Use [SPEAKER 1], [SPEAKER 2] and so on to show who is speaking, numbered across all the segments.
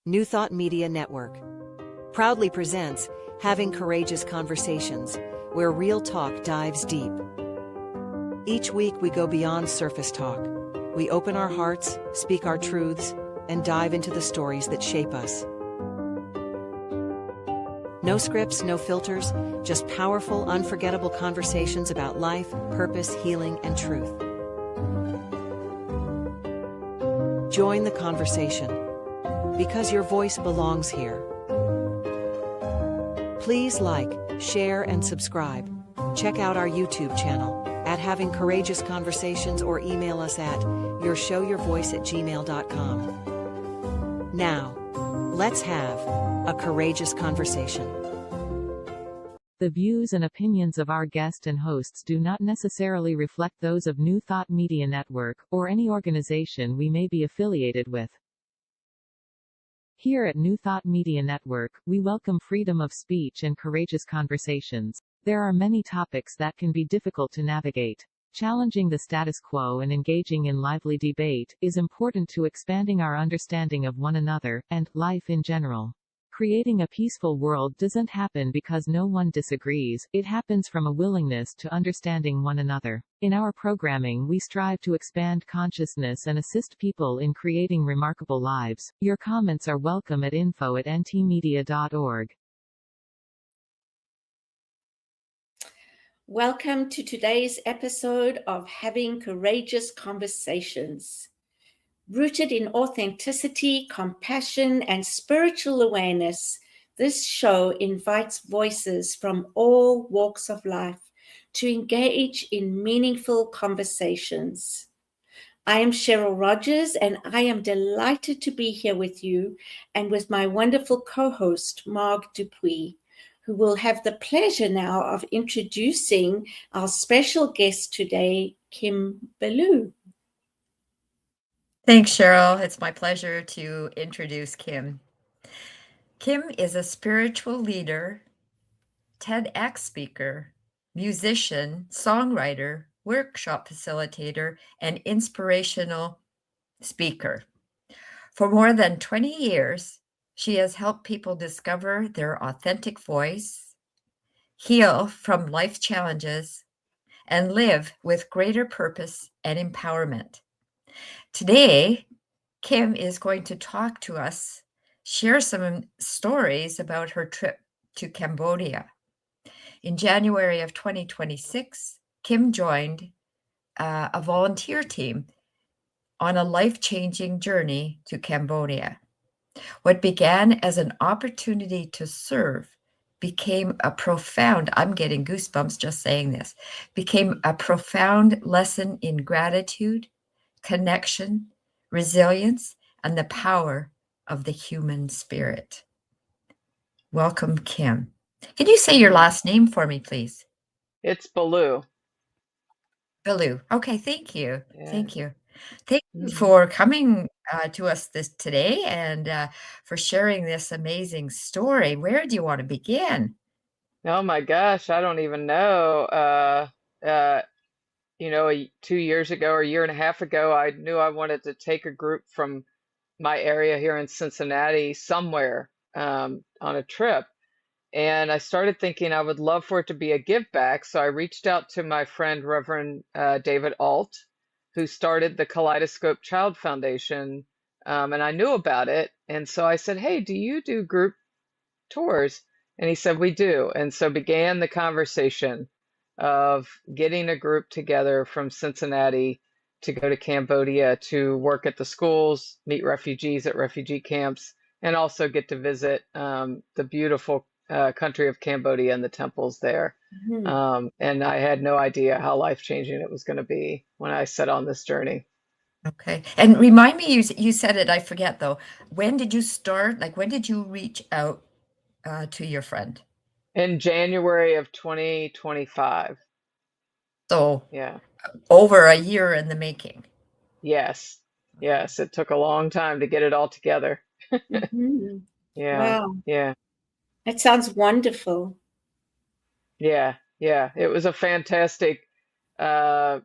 [SPEAKER 1] New Thought Media Network proudly presents Having Courageous Conversations, where real talk dives deep. Each week we go beyond surface talk. We open our hearts, speak our truths, and dive into the stories that shape us. No scripts, no filters, just powerful, unforgettable conversations about life, purpose, healing, and truth. Join the conversation, because your voice belongs here. Please like, share, and subscribe. Check out our YouTube channel at Having Courageous Conversations or email us at yourshowyourvoice@gmail.com. Now, let's have a courageous conversation.
[SPEAKER 2] The views and opinions of our guest and hosts do not necessarily reflect those of New Thought Media Network, or any organization we may be affiliated with. Here at New Thought Media Network, we welcome freedom of speech and courageous conversations. There are many topics that can be difficult to navigate. Challenging the status quo and engaging in lively debate is important to expanding our understanding of one another, and life in general. Creating a peaceful world doesn't happen because no one disagrees, it happens from a willingness to understanding one another. In our programming, we strive to expand consciousness and assist people in creating remarkable lives. Your comments are welcome at info@ntmedia.org.
[SPEAKER 3] Welcome to today's episode of Having Courageous Conversations. Rooted in authenticity, compassion, and spiritual awareness, this show invites voices from all walks of life to engage in meaningful conversations. I am Cheryl Rogers, and I am delighted to be here with you and with my wonderful co-host, Marg Dupuis, who will have the pleasure now of introducing our special guest today, Kim Belew.
[SPEAKER 4] Thanks, Cheryl. It's my pleasure to introduce Kim. Kim is a spiritual leader, TEDx speaker, musician, songwriter, workshop facilitator, and inspirational speaker. For more than 20 years, she has helped people discover their authentic voice, heal from life challenges, and live with greater purpose and empowerment. Today, Kim is going to talk to us, share some stories about her trip to Cambodia. In January of 2026, Kim joined a volunteer team on a life-changing journey to Cambodia. What began as an opportunity to serve became a profound, I'm getting goosebumps just saying this, became a profound lesson in gratitude, connection, resilience, and the power of the human spirit. Welcome, Kim. Can you say your last name for me, please?
[SPEAKER 5] It's Belew.
[SPEAKER 4] Belew. Okay, thank you.
[SPEAKER 5] Yeah.
[SPEAKER 4] Thank you. Thank you for coming to us today and for sharing this amazing story. Where do you want to begin?
[SPEAKER 5] Oh my gosh, I don't even know. 2 years ago or a year and a half ago, I knew I wanted to take a group from my area here in Cincinnati somewhere on a trip. And I started thinking I would love for it to be a give back. So I reached out to my friend, Reverend David Alt, who started the Kaleidoscope Child Foundation. And I knew about it. And so I said, hey, do you do group tours? And he said, we do. And so began the conversation of getting a group together from Cincinnati to go to Cambodia to work at the schools, meet refugees at refugee camps, and also get to visit the beautiful country of Cambodia and the temples there.
[SPEAKER 3] Mm-hmm.
[SPEAKER 5] And I had no idea how life-changing it was going to be when I set on this journey.
[SPEAKER 4] Okay. And remind me, you said it, I forget though. When did you start? Like, when did you reach out to your friend?
[SPEAKER 5] In January of 2025.
[SPEAKER 4] So
[SPEAKER 5] Yeah.
[SPEAKER 4] over a year in the making.
[SPEAKER 5] Yes. Yes. It took a long time to get it all together.
[SPEAKER 3] Mm-hmm.
[SPEAKER 5] Yeah.
[SPEAKER 3] Wow,
[SPEAKER 5] Yeah.
[SPEAKER 3] that sounds wonderful.
[SPEAKER 5] Yeah. Yeah. It was a fantastic, it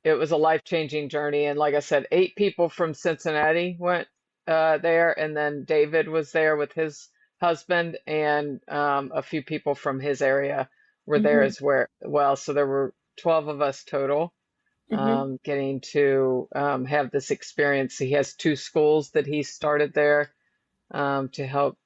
[SPEAKER 5] was a life-changing journey. And like I said, 8 people from Cincinnati went there, and then David was there with his husband, and a few people from his area were there
[SPEAKER 3] Mm-hmm.
[SPEAKER 5] as well. So there were 12 of us total,
[SPEAKER 3] Mm-hmm.
[SPEAKER 5] getting to have this experience. He has two schools that he started there to help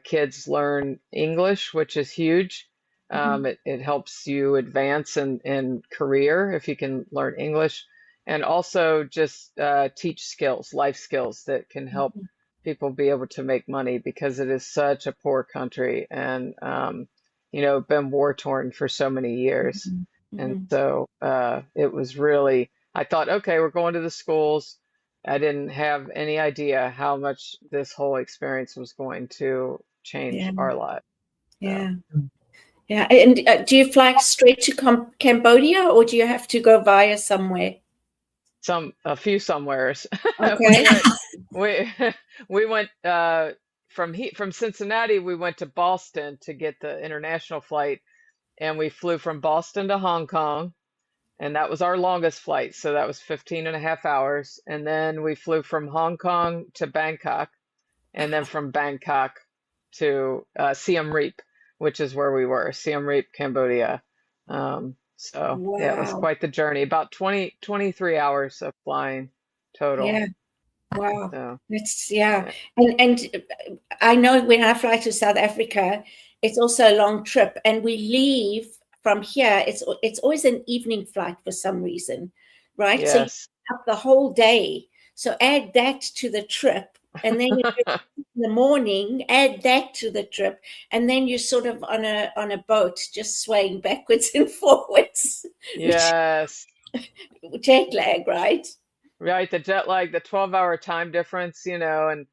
[SPEAKER 5] kids learn English, which is huge.
[SPEAKER 3] Mm-hmm.
[SPEAKER 5] It helps you advance in career if you can learn English, and also just teach skills, life skills that can help people be able to make money because it is such a poor country and been war torn for so many years.
[SPEAKER 3] Mm-hmm.
[SPEAKER 5] And
[SPEAKER 3] Mm-hmm.
[SPEAKER 5] so it was really, I thought, okay, we're going to the schools. I didn't have any idea how much this whole experience was going to change
[SPEAKER 3] Yeah.
[SPEAKER 5] our lives. So,
[SPEAKER 3] Yeah. Yeah. And do you fly straight to Cambodia, or do you have to go via somewhere?
[SPEAKER 5] a few somewheres.
[SPEAKER 3] Okay.
[SPEAKER 5] We we went from Cincinnati. We went to Boston to get the international flight, and we flew from Boston to Hong Kong, and that was our longest flight. So that was 15 and a half hours. And then we flew from Hong Kong to Bangkok, and then from Bangkok to Siem Reap, which is where we were, Siem Reap, Cambodia. So yeah, it was
[SPEAKER 3] Wow.
[SPEAKER 5] quite the journey. About 23 hours of flying total.
[SPEAKER 3] Yeah. Wow.
[SPEAKER 5] So
[SPEAKER 3] That's yeah.
[SPEAKER 5] yeah.
[SPEAKER 3] And I know when I fly to South Africa, it's also a long trip, and we leave from here. It's always an evening flight for some reason, right? So you
[SPEAKER 5] Yes.
[SPEAKER 3] up the whole day. So add that to the trip, and then you do it in the morning. Add that to the trip, and then you're sort of on a boat, just swaying backwards and forwards, which
[SPEAKER 5] Yes.
[SPEAKER 3] jet lag, right?
[SPEAKER 5] Right, the jet lag, the 12-hour time difference, and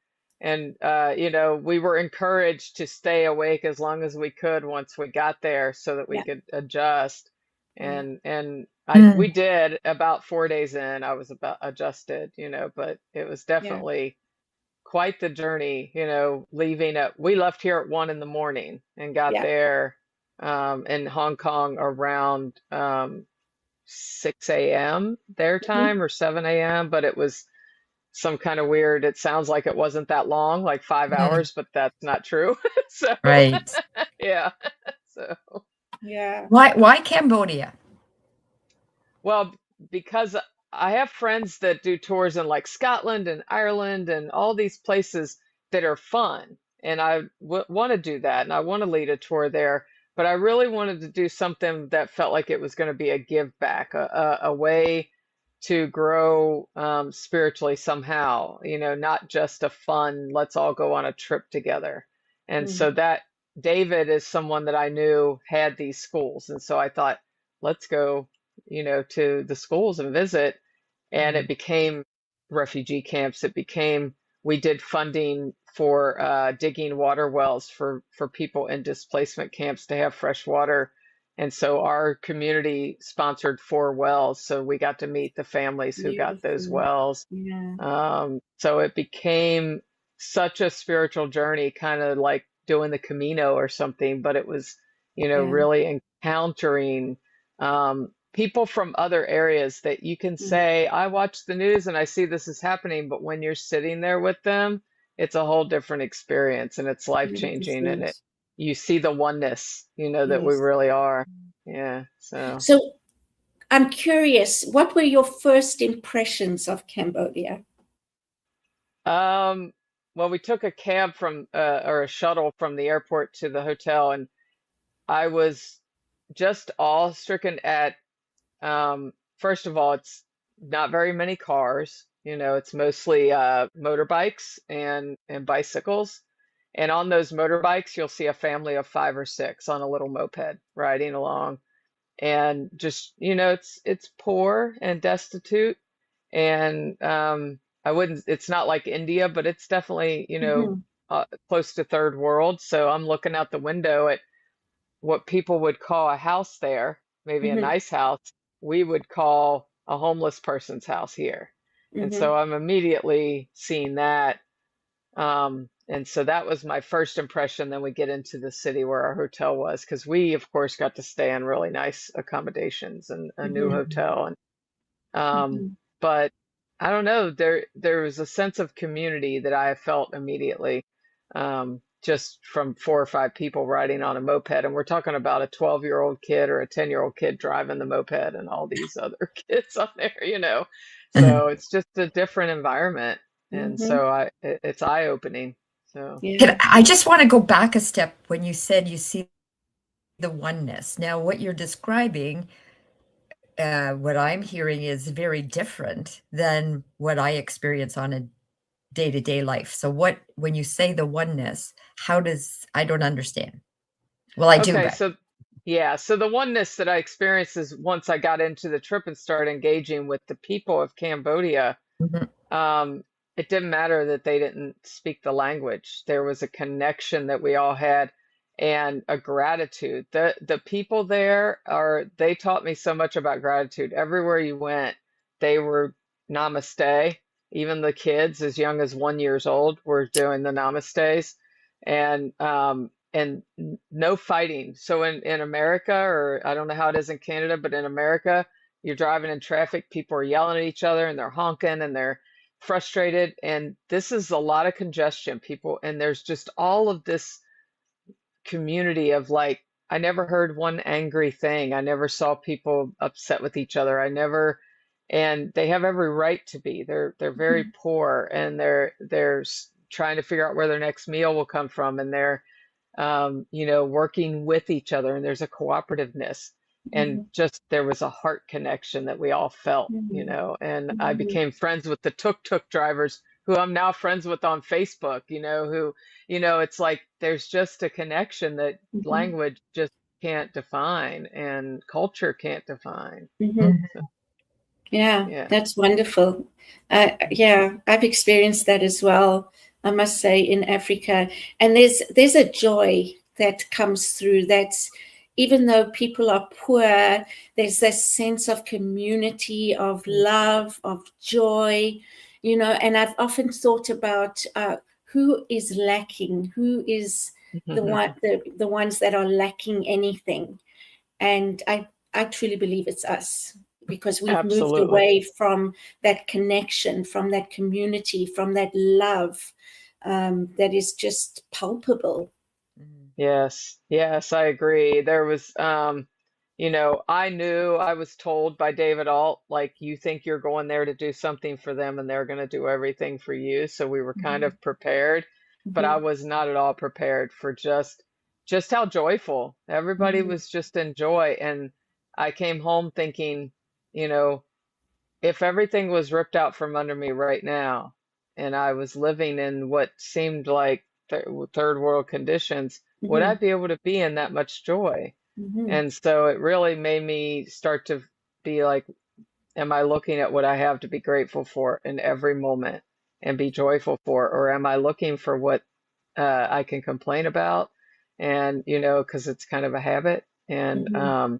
[SPEAKER 5] we were encouraged to stay awake as long as we could once we got there so that we
[SPEAKER 3] Yeah.
[SPEAKER 5] could adjust.
[SPEAKER 3] Yeah.
[SPEAKER 5] And we
[SPEAKER 4] Mm.
[SPEAKER 5] did about 4 days in, I was about adjusted, but it was
[SPEAKER 3] Yeah.
[SPEAKER 5] definitely quite the journey, we left here at 1 in the morning and got
[SPEAKER 3] Yeah.
[SPEAKER 5] there in Hong Kong around 6 a.m. their
[SPEAKER 3] Mhm.
[SPEAKER 5] time or 7 a.m., but it was some kind of weird, it sounds like it wasn't that long, like 5 hours, but that's not true. So,
[SPEAKER 4] Right.
[SPEAKER 5] yeah. So,
[SPEAKER 3] Yeah.
[SPEAKER 4] Why Cambodia?
[SPEAKER 5] well, because I have friends that do tours in like Scotland and Ireland and all these places that are fun. And I want to do that. And I want to lead a tour there. But I really wanted to do something that felt like it was going to be a give back, a way to grow spiritually somehow, not just a fun, let's all go on a trip together. And
[SPEAKER 3] Mm.
[SPEAKER 5] so that David is someone that I knew had these schools. And so I thought, let's go to the schools and visit. And it became refugee camps. We did funding for digging water wells for people in displacement camps to have fresh water. And so our community sponsored 4 wells. So we got to meet the families who got those
[SPEAKER 3] Beautiful.
[SPEAKER 5] wells.
[SPEAKER 3] Yeah.
[SPEAKER 5] So it became such a spiritual journey, kind of like doing the Camino or something, but it was,
[SPEAKER 3] Yeah.
[SPEAKER 5] really encountering people from other areas that you can
[SPEAKER 3] Mm.
[SPEAKER 5] say, I watch the news and I see this is happening, but when you're sitting there with them, it's a whole different experience and it's life changing and
[SPEAKER 3] 100%.
[SPEAKER 5] you see the oneness, that we
[SPEAKER 3] Yes.
[SPEAKER 5] really are. Yeah. So,
[SPEAKER 3] So I'm curious, what were your first impressions of Cambodia?
[SPEAKER 5] um, well, we took a cab or a shuttle from the airport to the hotel, and I was just awe-stricken at, first of all, it's not very many cars. It's mostly motorbikes and bicycles. And on those motorbikes, you'll see a family of 5 or 6 on a little moped riding along. And just, it's poor and destitute. And it's not like India, but it's definitely,
[SPEAKER 3] Mhm.
[SPEAKER 5] close to third world. So I'm looking out the window at what people would call a house there, maybe a
[SPEAKER 3] Mhm.
[SPEAKER 5] nice house, we would call a homeless person's house here. And so
[SPEAKER 3] Mhm.
[SPEAKER 5] I'm immediately seeing that. And so that was my first impression. Then we get into the city where our hotel was, because we, of course, got to stay in really nice accommodations and a new
[SPEAKER 3] Mhm.
[SPEAKER 5] hotel. And
[SPEAKER 3] Mhm.
[SPEAKER 5] but I don't know, there was a sense of community that I felt immediately, just from 4 or 5 people riding on a moped. And we're talking about a 12-year-old kid or a 10-year-old kid driving the moped and all these other kids on there. So it's just a different environment. And
[SPEAKER 3] Mm-hmm.
[SPEAKER 5] so it's eye-opening. So
[SPEAKER 3] Yeah.
[SPEAKER 4] I just want to go back a step when you said you see the oneness. Now, what you're describing, what I'm hearing is very different than what I experience on a day-to-day life. So when you say the oneness, I don't understand. Well, I do,
[SPEAKER 5] okay,
[SPEAKER 4] but
[SPEAKER 5] so yeah, so the oneness that I experienced is once I got into the trip and started engaging with the people of Cambodia.
[SPEAKER 4] Mhm.
[SPEAKER 5] Um, it didn't matter that they didn't speak the language. There was a connection that we all had and a gratitude. The people there they taught me so much about gratitude. Everywhere you went, they were namaste. Even the kids as young as 1 year old were doing the namastes and no fighting. So in America, or I don't know how it is in Canada, but in America, you're driving in traffic, people are yelling at each other and they're honking and they're frustrated, and this is a lot of congestion, people, and there's just all of this community of like, I never heard one angry thing. I never saw people upset with each other. And they have every right to be. They're very poor, and they're trying to figure out where their next meal will come from, and they're working with each other, and there's a cooperativeness. And just there was a heart connection that we all felt, and I became friends with the tuk-tuk drivers who I'm now friends with on Facebook, it's like there's just a connection that language just can't define and culture can't define.
[SPEAKER 3] Mm-hmm.
[SPEAKER 4] Mhm.
[SPEAKER 5] So,
[SPEAKER 3] Yeah,
[SPEAKER 5] yeah.
[SPEAKER 3] that's wonderful. Yeah, I've experienced that as well, I must say, in Africa. And there's a joy that comes through. That's even though people are poor, there's this sense of community, of love, of joy, and I've often thought about who is lacking, who is the ones that are lacking anything. And I truly believe it's us, because we've moved
[SPEAKER 5] Absolutely.
[SPEAKER 3] away from that connection, from that community, from that love that is just palpable.
[SPEAKER 5] Yes, I agree. There was, I was told by David Alt, like, you think you're going there to do something for them and they're going to do everything for you. So we were kind
[SPEAKER 3] Mm-hmm.
[SPEAKER 5] of prepared, but I
[SPEAKER 3] Mm-hmm.
[SPEAKER 5] was not at all prepared for just how joyful everybody
[SPEAKER 3] Mm-hmm.
[SPEAKER 5] was, just in joy. And I came home thinking, you know, if everything was ripped out from under me right now, and I was living in what seemed like third world conditions, would I
[SPEAKER 3] Mm-hmm.
[SPEAKER 5] be able to be in that much joy?
[SPEAKER 3] Mm-hmm.
[SPEAKER 5] And so it really made me start to be like, am I looking at what I have to be grateful for in every moment and be joyful for? Or am I looking for what I can complain about? And, because it's kind of a habit.
[SPEAKER 3] Mm-hmm.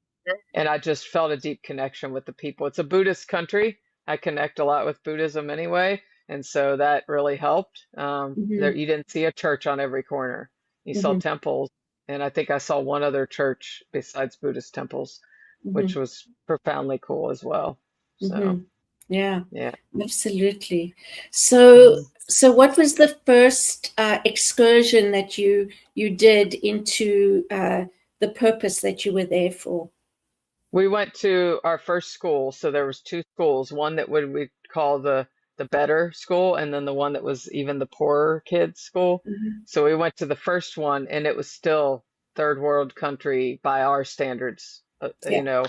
[SPEAKER 5] And I just felt a deep connection with the people. It's a Buddhist country. I connect a lot with Buddhism anyway, and so that really helped. There,
[SPEAKER 3] Mm-hmm.
[SPEAKER 5] you didn't see a church on every corner. You saw
[SPEAKER 3] Mm-hmm.
[SPEAKER 5] temples, and I think I saw one other church besides Buddhist temples, which
[SPEAKER 3] Mm-hmm.
[SPEAKER 5] was profoundly cool as well. So,
[SPEAKER 3] Mm-hmm. Yeah,
[SPEAKER 5] yeah.
[SPEAKER 3] absolutely. So what was the first excursion that you did into the purpose that you were there for?
[SPEAKER 5] We went to our first school, so there was two schools, one that we call the better school, and then the one that was even the poorer kids school.
[SPEAKER 3] Mm-hmm.
[SPEAKER 5] So we went to the first one, and it was still third world country by our standards,
[SPEAKER 3] Yeah.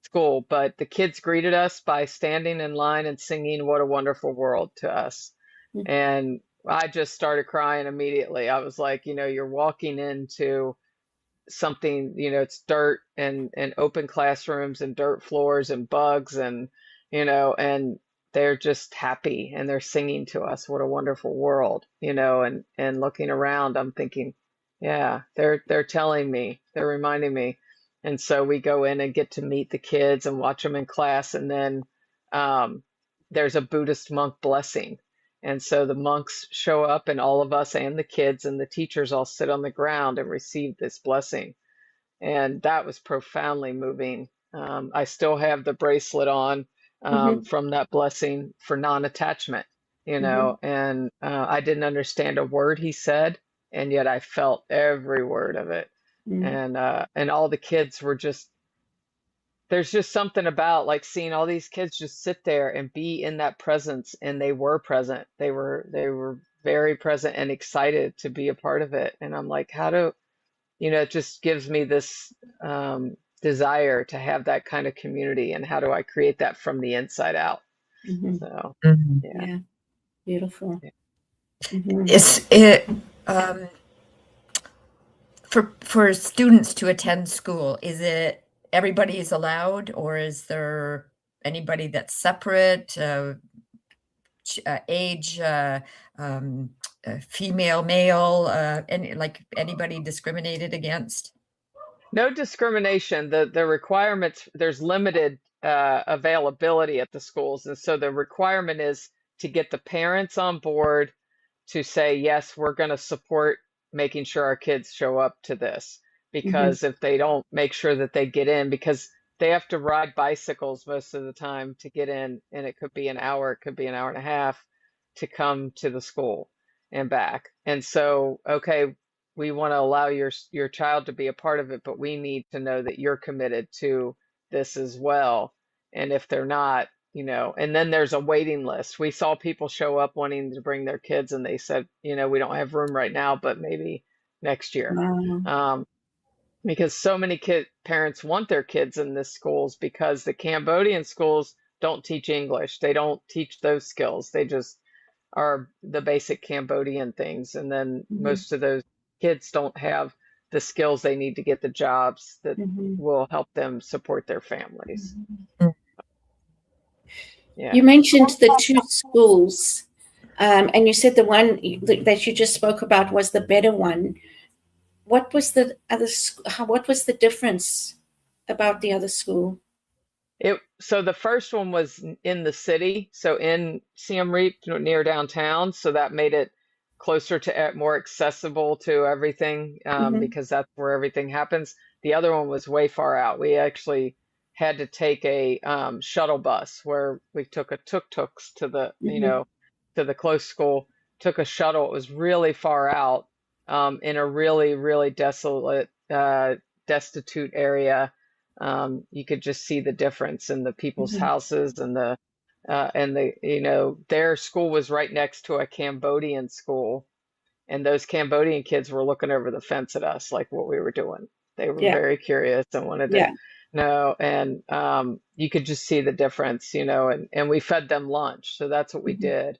[SPEAKER 5] school. But the kids greeted us by standing in line and singing "What a Wonderful World" to us, and I just started crying immediately. I was like, you're walking into something, it's dirt and open classrooms and dirt floors and bugs and they're just happy and they're singing to us, "What a wonderful world," and looking around, I'm thinking, yeah, they're telling me, they're reminding me. And so we go in and get to meet the kids and watch them in class, and then um, there's a Buddhist monk blessing. And so the monks show up, and all of us and the kids and the teachers all sit on the ground and receive this blessing. And that was profoundly moving. I still have the bracelet on. from that blessing for non-attachment, and I didn't understand a word he said, and yet I felt every word of it. And all the kids were just, there's just something about like seeing all these kids just sit there and be in that presence, and they were present. They were very present and excited to be a part of it. And I'm like, it just gives me this desire to have that kind of community, and how do I create that from the inside out? So
[SPEAKER 3] Yeah, beautiful.
[SPEAKER 4] Is it for students to attend school, is it everybody is allowed, or is there anybody that's separate, age, female, male, anybody discriminated against?
[SPEAKER 5] No discrimination. The requirements, there's limited availability at the schools, and so the requirement is to get the parents on board to say, yes, we're going to support making sure our kids show up to this, because if they don't make sure that they get in, because they have to ride bicycles most of the time to get in, and it could be an hour, it could be an hour and a half to come to the school and back. And so, okay, we want to allow your child to be a part of it, but we need to know that you're committed to this as well. And if they're not, and then there's a waiting list. We saw people show up wanting to bring their kids, and they said, we don't have room right now, but maybe next year. Because so many parents want their kids in the schools, because the Cambodian schools don't teach English. They don't teach those skills. They just are the basic Cambodian things. And then most of those kids don't have the skills they need to get the jobs that will help them support their families. Yeah.
[SPEAKER 3] You mentioned the two schools, and you said the one that you just spoke about was the better one. What was the other? What was the difference about the other school?
[SPEAKER 5] So the first one was in the city, so in Siem Reap, near downtown. So that made it closer to, more accessible to everything, because that's where everything happens. The other one was way far out. We actually had to take a shuttle bus, where we took a tuk-tuks to the, to the close school, took a shuttle. It was really far out, in a really, really desolate, destitute area. You could just see the difference in the people's houses, and their school was right next to a Cambodian school, and those Cambodian kids were looking over the fence at us, like what we were doing. They were very curious and wanted to know, and you could just see the difference, and we fed them lunch. So that's what we did.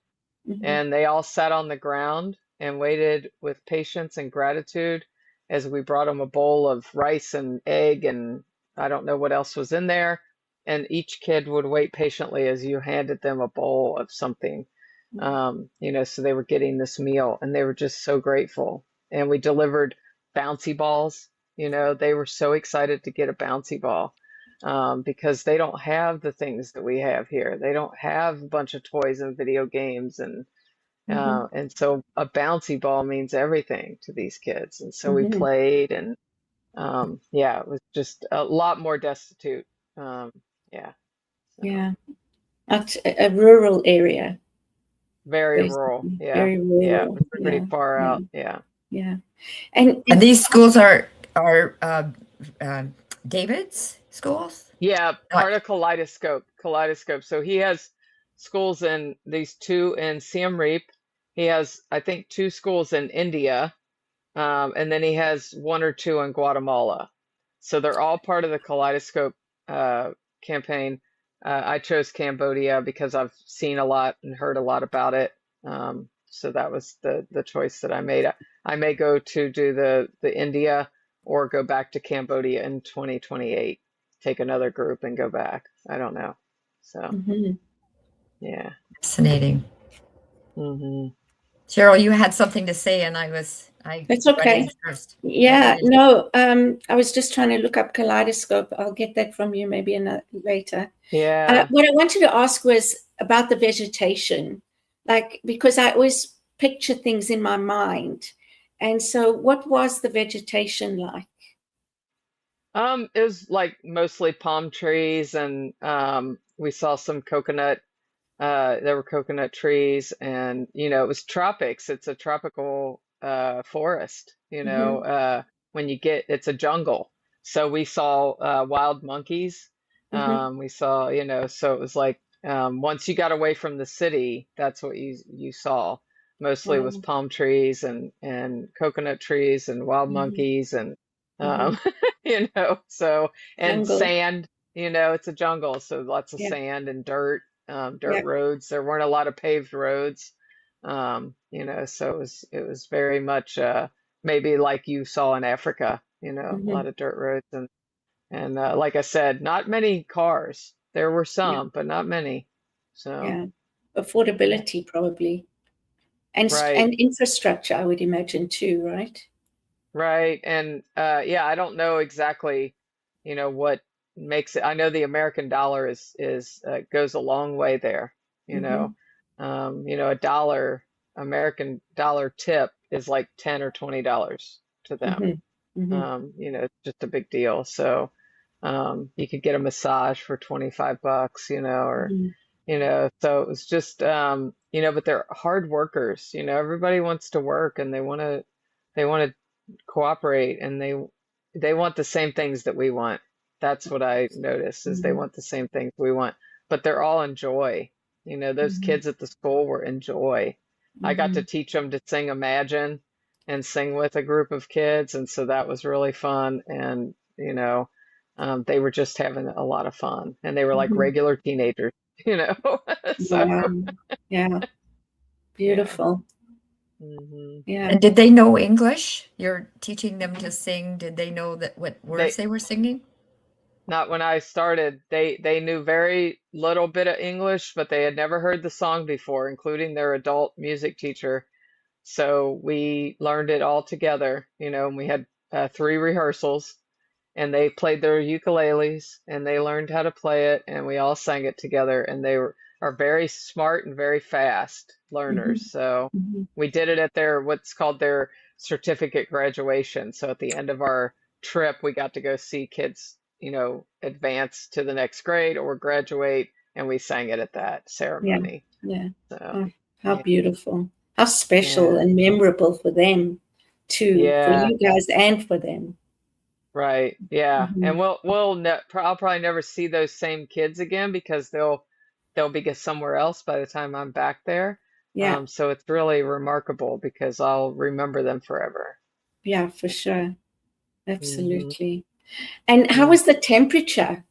[SPEAKER 5] And they all sat on the ground and waited with patience and gratitude as we brought them a bowl of rice and egg, and I don't know what else was in there. And each kid would wait patiently as you handed them a bowl of something, so they were getting this meal, and they were just so grateful. And we delivered bouncy balls. They were so excited to get a bouncy ball, because they don't have the things that we have here. They don't have a bunch of toys and video games, and so a bouncy ball means everything to these kids. And so we played, and it was just a lot more destitute.
[SPEAKER 3] That's a rural area.
[SPEAKER 5] Very rural. Yeah.
[SPEAKER 3] Very rural.
[SPEAKER 5] Yeah. It was pretty far out. Yeah.
[SPEAKER 3] Yeah. And
[SPEAKER 4] these schools are David's schools?
[SPEAKER 5] Yeah, part of Kaleidoscope. So he has schools in these two in Siem Reap. He has, I think, 2 schools in India, and then he has 1 or 2 in Guatemala. So they're all part of the Kaleidoscope campaign. I chose Cambodia because I've seen a lot and heard a lot about it. So that was the choice that I made. I may go to do the India, or go back to Cambodia in 2028, take another group and go back. I don't know. So, yeah.
[SPEAKER 4] Fascinating. Cheryl, you had something to say, and
[SPEAKER 3] That's okay.
[SPEAKER 4] First.
[SPEAKER 3] Yeah, no, I was just trying to look up Kaleidoscope. I'll get that from you maybe later.
[SPEAKER 5] Yeah.
[SPEAKER 3] What I wanted to ask was about the vegetation, because I always picture things in my mind. And so what was the vegetation like?
[SPEAKER 5] It was like mostly palm trees, and we saw some coconut. There were coconut trees, and it was tropics. It's a tropical forest.
[SPEAKER 3] Mm-hmm.
[SPEAKER 5] When it's a jungle. So we saw wild monkeys.
[SPEAKER 3] Mm-hmm.
[SPEAKER 5] We saw, so it was like once you got away from the city, that's what you saw. Mostly was
[SPEAKER 3] Wow.
[SPEAKER 5] palm trees and coconut trees and wild
[SPEAKER 3] Mm-hmm.
[SPEAKER 5] monkeys and
[SPEAKER 3] Mm-hmm.
[SPEAKER 5] um, so and
[SPEAKER 3] Jungle.
[SPEAKER 5] sand. It's a jungle, so lots of
[SPEAKER 3] Yeah.
[SPEAKER 5] sand and dirt
[SPEAKER 3] Yeah.
[SPEAKER 5] roads. There weren't a lot of paved roads. So it was very much maybe like you saw in Africa, a
[SPEAKER 3] Mm-hmm.
[SPEAKER 5] lot of dirt roads and like I said, not many cars. There were
[SPEAKER 3] Yeah.
[SPEAKER 5] some, but not many. So,
[SPEAKER 3] Yeah.
[SPEAKER 5] yeah,
[SPEAKER 3] Affordability probably.
[SPEAKER 5] right,
[SPEAKER 3] And infrastructure, I would imagine too, right?
[SPEAKER 5] right. And yeah, I don't know exactly, what makes it. I know the American dollar is goes a long way there, you
[SPEAKER 3] Mm-hmm.
[SPEAKER 5] know. A American dollar tip is like $10 or $20 to them.
[SPEAKER 3] Mm-hmm. Mm-hmm.
[SPEAKER 5] It's just a big deal. So, you could get a massage for $25, or,
[SPEAKER 3] Mm-hmm.
[SPEAKER 5] so it was just, but they're hard workers. Everybody wants to work and they want to cooperate and they want the same things that we want. That's what I noticed is they
[SPEAKER 3] Mm-hmm.
[SPEAKER 5] want the same things we want, but they're all in joy. Those
[SPEAKER 3] Mm-hmm.
[SPEAKER 5] kids at the school were in joy. I got to
[SPEAKER 3] Mm-hmm.
[SPEAKER 5] teach them to sing Imagine and sing with a group of kids, and so that was really fun. And they were just having a lot of fun, and they were like
[SPEAKER 3] Mm-hmm.
[SPEAKER 5] regular teenagers, you know. So
[SPEAKER 3] Wow. Yeah.
[SPEAKER 5] yeah.
[SPEAKER 3] Beautiful.
[SPEAKER 5] hmm
[SPEAKER 3] Yeah.
[SPEAKER 4] And did they know English? You're teaching them to sing. Did they know that what
[SPEAKER 5] They
[SPEAKER 4] words they were singing?
[SPEAKER 5] Not when I started. They knew very little bit of English, but they had never heard the song before, including their adult music teacher. So we learned it all together, and we had 3 rehearsals, and they played their ukuleles, and they learned how to play it, and we all sang it together, and are very smart and very fast
[SPEAKER 3] Mm-hmm.
[SPEAKER 5] learners. So
[SPEAKER 3] Mm-hmm.
[SPEAKER 5] we did it at what's called their certificate graduation. So at the end of our trip, we got to go see kids, advance to the next grade or graduate, and we sang it at that
[SPEAKER 3] Yeah.
[SPEAKER 5] ceremony.
[SPEAKER 3] Yeah.
[SPEAKER 5] So
[SPEAKER 3] Oh, how
[SPEAKER 5] yeah,
[SPEAKER 3] beautiful. How special
[SPEAKER 5] yeah,
[SPEAKER 3] and memorable for them too, for
[SPEAKER 5] yeah.
[SPEAKER 3] you guys and for them.
[SPEAKER 5] Right. Yeah.
[SPEAKER 3] Mm-hmm.
[SPEAKER 5] And I'll probably never see those same kids again because they'll be somewhere else by the time I'm back there.
[SPEAKER 3] Yeah.
[SPEAKER 5] So it's really remarkable because I'll remember them forever.
[SPEAKER 3] Yeah, for sure.
[SPEAKER 5] hmm
[SPEAKER 3] Absolutely. And how
[SPEAKER 5] Yeah.
[SPEAKER 3] was the temperature?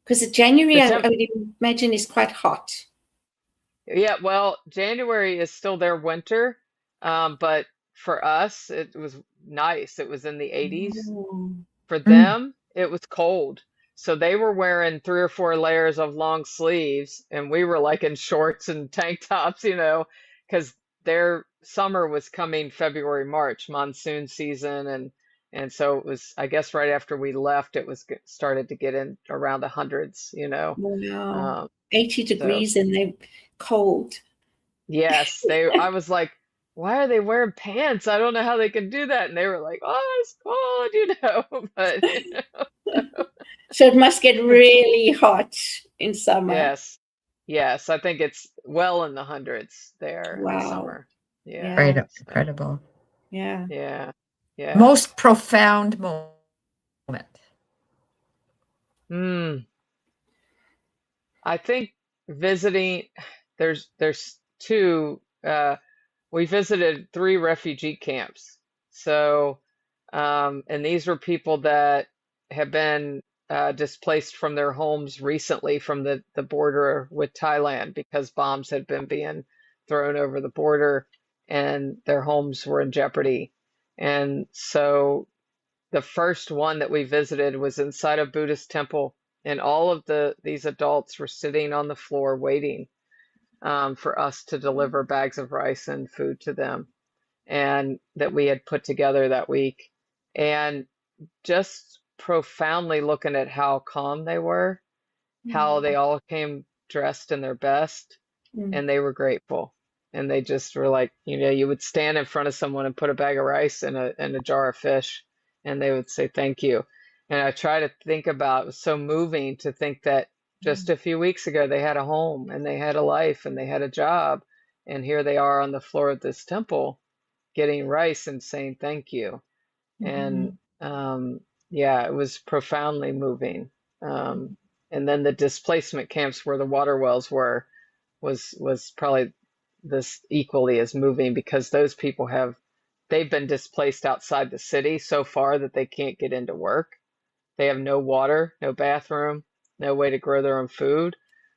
[SPEAKER 3] Because January,
[SPEAKER 5] The
[SPEAKER 3] I
[SPEAKER 5] temp
[SPEAKER 3] would imagine, is quite hot.
[SPEAKER 5] Yeah, well, January is still their winter, but for us it was nice. It was in the 80s.
[SPEAKER 3] Oh.
[SPEAKER 5] For
[SPEAKER 4] Mm.
[SPEAKER 5] them, it was cold. So they were wearing 3 or 4 layers of long sleeves, and we were like in shorts and tank tops, because their summer was coming February, March, monsoon season, and so it was, I guess, right after we left, it was started to get in around the hundreds.
[SPEAKER 3] Wow.
[SPEAKER 5] Um,
[SPEAKER 3] 80
[SPEAKER 5] so
[SPEAKER 3] degrees and they're cold.
[SPEAKER 5] yes, I was like, why are they wearing pants? I don't know how they can do that. And they were like, oh, it's cold, but
[SPEAKER 3] So it must get really hot in summer.
[SPEAKER 5] yes, yes, I think it's well in the hundreds there in the
[SPEAKER 3] Wow.
[SPEAKER 5] summer. Yeah.
[SPEAKER 3] Yeah.
[SPEAKER 4] Right,
[SPEAKER 5] So,
[SPEAKER 3] Yeah.
[SPEAKER 4] incredible.
[SPEAKER 5] yeah. Yeah.
[SPEAKER 4] Most profound moment.
[SPEAKER 5] Hmm. I think visiting, there's two, we visited 3 refugee camps. So, and these were people that have been displaced from their homes recently from the border with Thailand because bombs had been being thrown over the border and their homes were in jeopardy. And so the first one that we visited was inside a Buddhist temple, and all of these adults were sitting on the floor waiting for us to deliver bags of rice and food to them, and that we had put together that week. And just profoundly looking at how calm they were, how they all came dressed in their best,
[SPEAKER 3] Mm.
[SPEAKER 5] and they were grateful. And they just were like, you would stand in front of someone and put a bag of rice and a jar of fish, and they would say thank you. And I try to think about, it was so moving to think that just a few weeks ago, they had a home and they had a life and they had a job. And here they are on the floor of this temple getting rice and saying thank you. And yeah, it was profoundly moving. And then the displacement camps where the water wells were was probably this equally as moving, because those people they've been displaced outside the city so far that they can't get into work. They have no water, no bathroom, no way to grow their own food.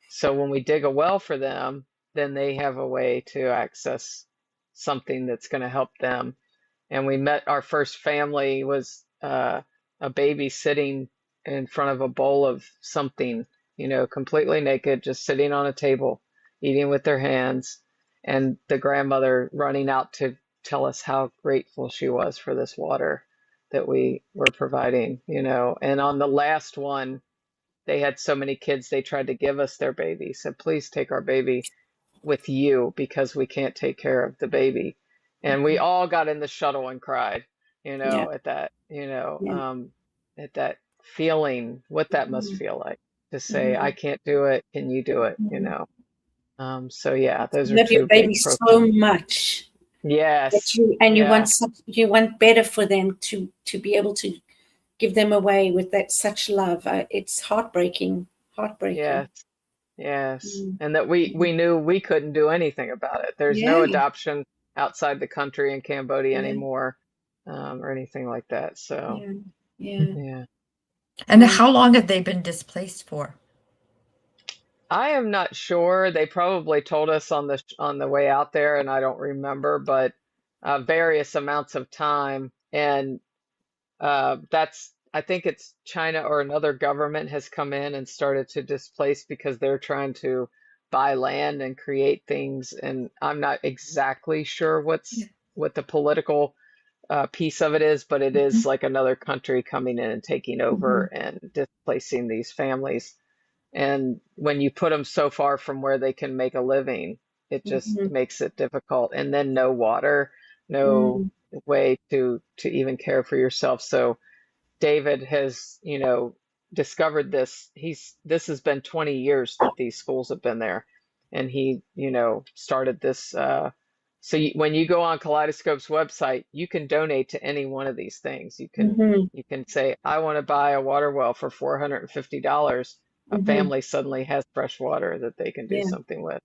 [SPEAKER 5] So when we dig a well for them, then they have a way to access something that's going to help them. And we met our first family was a baby sitting in front of a bowl of something, completely naked, just sitting on a table, eating with their hands, and the grandmother running out to tell us how grateful she was for this water that we were providing, And on the last one, they had so many kids, they tried to give us their baby, said, please take our baby with you because we can't take care of the baby. And we all got in the shuttle and cried, at that, at that feeling, what that must feel like to say, I can't do it. Can you do it? So yeah, those are
[SPEAKER 3] love your
[SPEAKER 5] two
[SPEAKER 3] baby
[SPEAKER 5] big
[SPEAKER 3] so much.
[SPEAKER 5] Yes.
[SPEAKER 3] You want better for them to be able to give them away with such love. It's heartbreaking.
[SPEAKER 5] Yes. And that we knew we couldn't do anything about it. There's no adoption outside the country in Cambodia anymore, or anything like that. So yeah.
[SPEAKER 4] And how long have they been displaced for?
[SPEAKER 5] I am not sure. They probably told us on the way out there, and I don't remember, but various amounts of time. And I think it's China or another government has come in and started to displace because they're trying to buy land and create things. And I'm not exactly sure what the political piece of it is, but it is like another country coming in and taking over and displacing these families. And when you put them so far from where they can make a living, it just makes it difficult. And then no water, no way to even care for yourself. So David has, discovered this. This has been 20 years that these schools have been there. And he, started this. So when you go on Kaleidoscope's website, you can donate to any one of these things. You can say, I want to buy a water well for $450. A family suddenly has fresh water that they can do something with.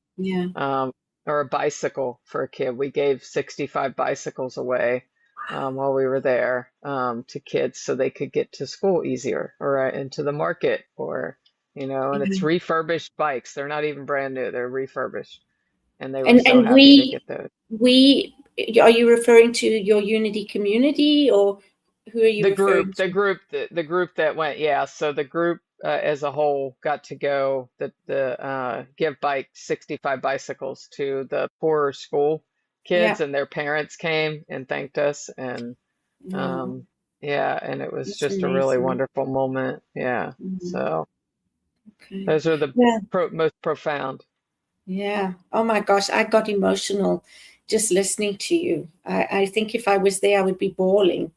[SPEAKER 5] Or a bicycle for a kid. We gave 65 bicycles away while we were there to kids so they could get to school easier or into the market, or and it's refurbished bikes. They're not even brand new. They're refurbished. And they were so happy to get those.
[SPEAKER 3] Are you referring to your Unity community, or who are you referring to?
[SPEAKER 5] The group that went, so the group as a whole got to go give 65 bicycles to the poorer school kids, and their parents came and thanked us, and and it was just amazing. A really wonderful moment. So those are the most profound.
[SPEAKER 3] Oh my gosh, I got emotional just listening to you. I think if I was there, I would be bawling.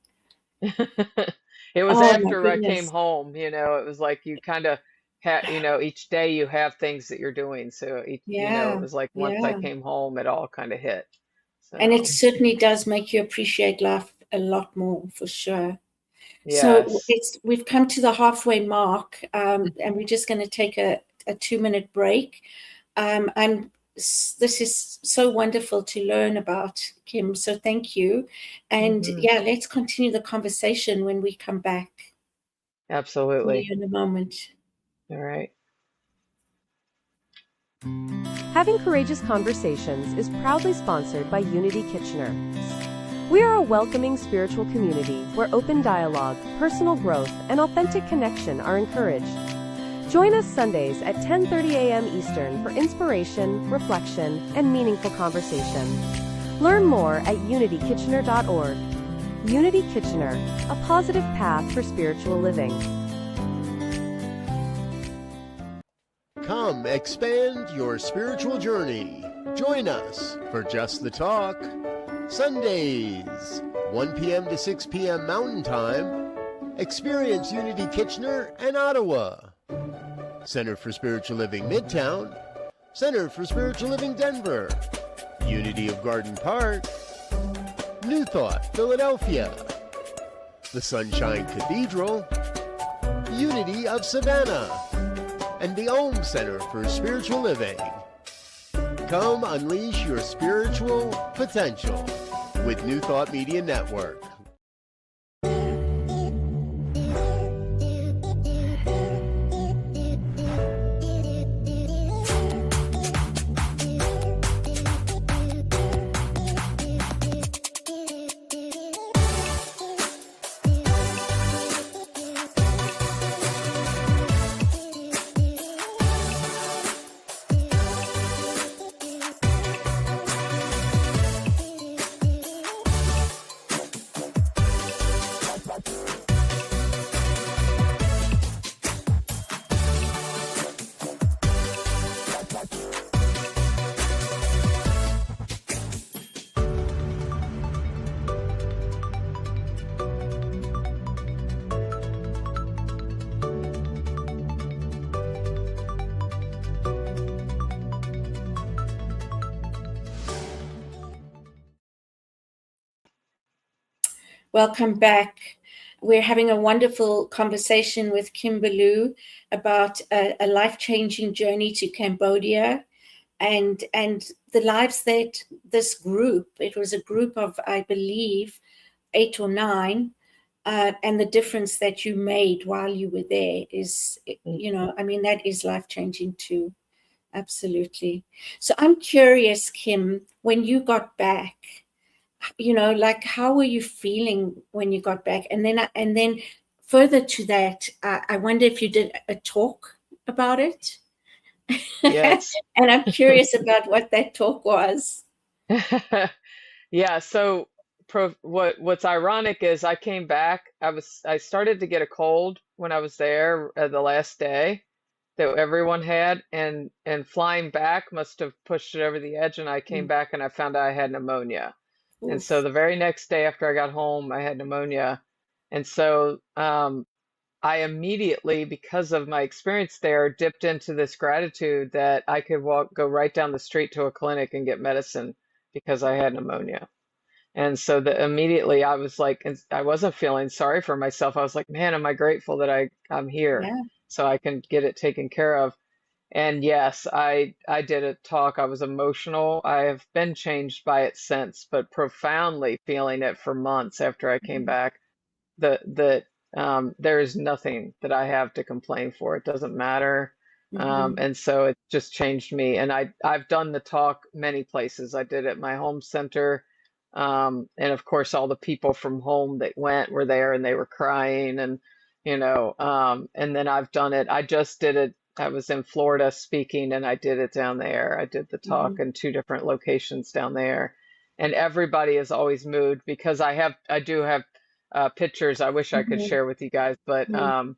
[SPEAKER 5] It was after I came home, it was like you kind of had, each day you have things that you're doing. So, it was like once I came home, it all kind of hit. So.
[SPEAKER 3] And it certainly does make you appreciate life a lot more, for sure.
[SPEAKER 5] Yes.
[SPEAKER 3] So we've come to the halfway mark, and we're just going to take a 2-minute break. This is so wonderful to learn about, Kim. So thank you. And let's continue the conversation when we come back.
[SPEAKER 5] Absolutely.
[SPEAKER 3] See you in a moment.
[SPEAKER 5] All right.
[SPEAKER 6] Having Courageous Conversations is proudly sponsored by Unity Kitchener. We are a welcoming spiritual community where open dialogue, personal growth, and authentic connection are encouraged. Join us Sundays at 10:30 a.m. Eastern for inspiration, reflection, and meaningful conversation. Learn more at unitykitchener.org. Unity Kitchener, a positive path for spiritual living.
[SPEAKER 7] Come expand your spiritual journey. Join us for Just the Talk. Sundays, 1 p.m. to 6 p.m. Mountain Time. Experience Unity Kitchener and Ottawa. Center for Spiritual Living Midtown, Center for Spiritual Living Denver, Unity of Garden Park, New Thought Philadelphia, the Sunshine Cathedral, Unity of Savannah, and the Ohm Center for Spiritual Living. Come unleash your spiritual potential with New Thought Media Network.
[SPEAKER 3] Welcome back. We're having a wonderful conversation with Kim Belew about a life-changing journey to Cambodia and the lives that this group, it was a group of, I believe, 8 or 9, and the difference that you made while you were there is, that is life-changing too. Absolutely. So I'm curious, Kim, when you got back, how were you feeling when you got back? And then further to that, I wonder if you did a talk about it.
[SPEAKER 5] Yes.
[SPEAKER 3] And I'm curious about what that talk was.
[SPEAKER 5] Yeah. So what's ironic is I came back. I started to get a cold when I was there the last day that everyone had, and flying back must have pushed it over the edge. And I came back and I found out I had pneumonia. And so the very next day after I got home, I had pneumonia. And so I immediately, because of my experience there, dipped into this gratitude that I could go right down the street to a clinic and get medicine because I had pneumonia. And so immediately I was like, I wasn't feeling sorry for myself. I was like, man, am I grateful that I'm here so I can get it taken care of. And yes, I did a talk. I was emotional. I have been changed by it since, but profoundly feeling it for months after I came back. That there is nothing that I have to complain for. It doesn't matter. And so it just changed me. And I've done the talk many places. I did it at my home center. And of course, all the people from home that were there and they were crying and then I've done it. I just did it. I was in Florida speaking and I did it down there. I did the talk in 2 different locations down there, and everybody is always moved because I do have pictures I wish I could share with you guys, but I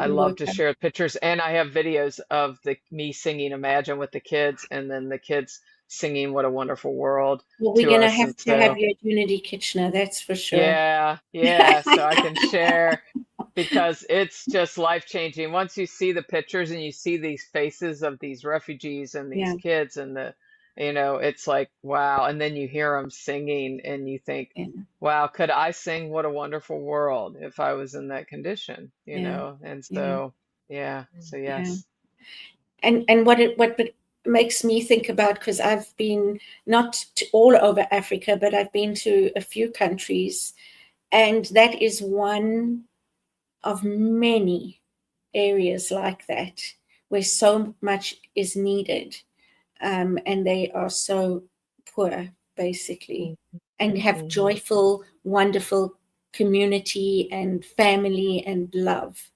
[SPEAKER 5] love to share pictures, and I have videos of me singing Imagine with the kids, and then the kids singing What a Wonderful World.
[SPEAKER 3] Well, we're going to have to have you at Unity Kitchener, that's for sure.
[SPEAKER 5] Yeah, so I can share because it's just life-changing. Once you see the pictures and you see these faces of these refugees and these kids and it's like, wow. And then you hear them singing and you think, wow, could I sing What a Wonderful World if I was in that condition, And so, so yes.
[SPEAKER 3] And what makes me think about, because I've been not all over Africa, but I've been to a few countries, and that is one of many areas like that where so much is needed, and they are so poor, basically, and have joyful, wonderful community and family and love.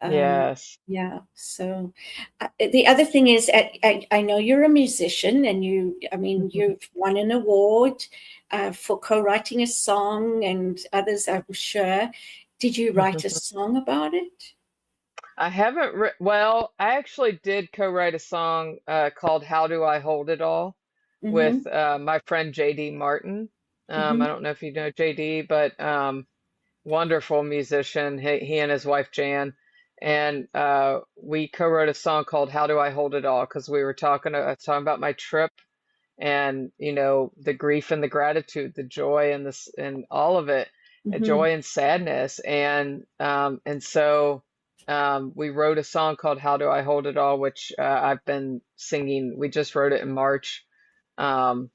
[SPEAKER 5] Yes.
[SPEAKER 3] Yeah. So the other thing is, I know you're a musician, and you've won an award for co-writing a song, and others, I'm sure. Did you write a song about it?
[SPEAKER 5] I haven't. Well, I actually did co-write a song called "How Do I Hold It All" with my friend JD Martin. I don't know if you know JD, but wonderful musician. He and his wife Jan. and we co-wrote a song called "How Do I Hold It All?" because we were talking about my trip and the grief and the gratitude, the joy and this and all of it, joy and sadness, and so we wrote a song called "How Do I Hold It All," which I've been singing. We just wrote it in March, and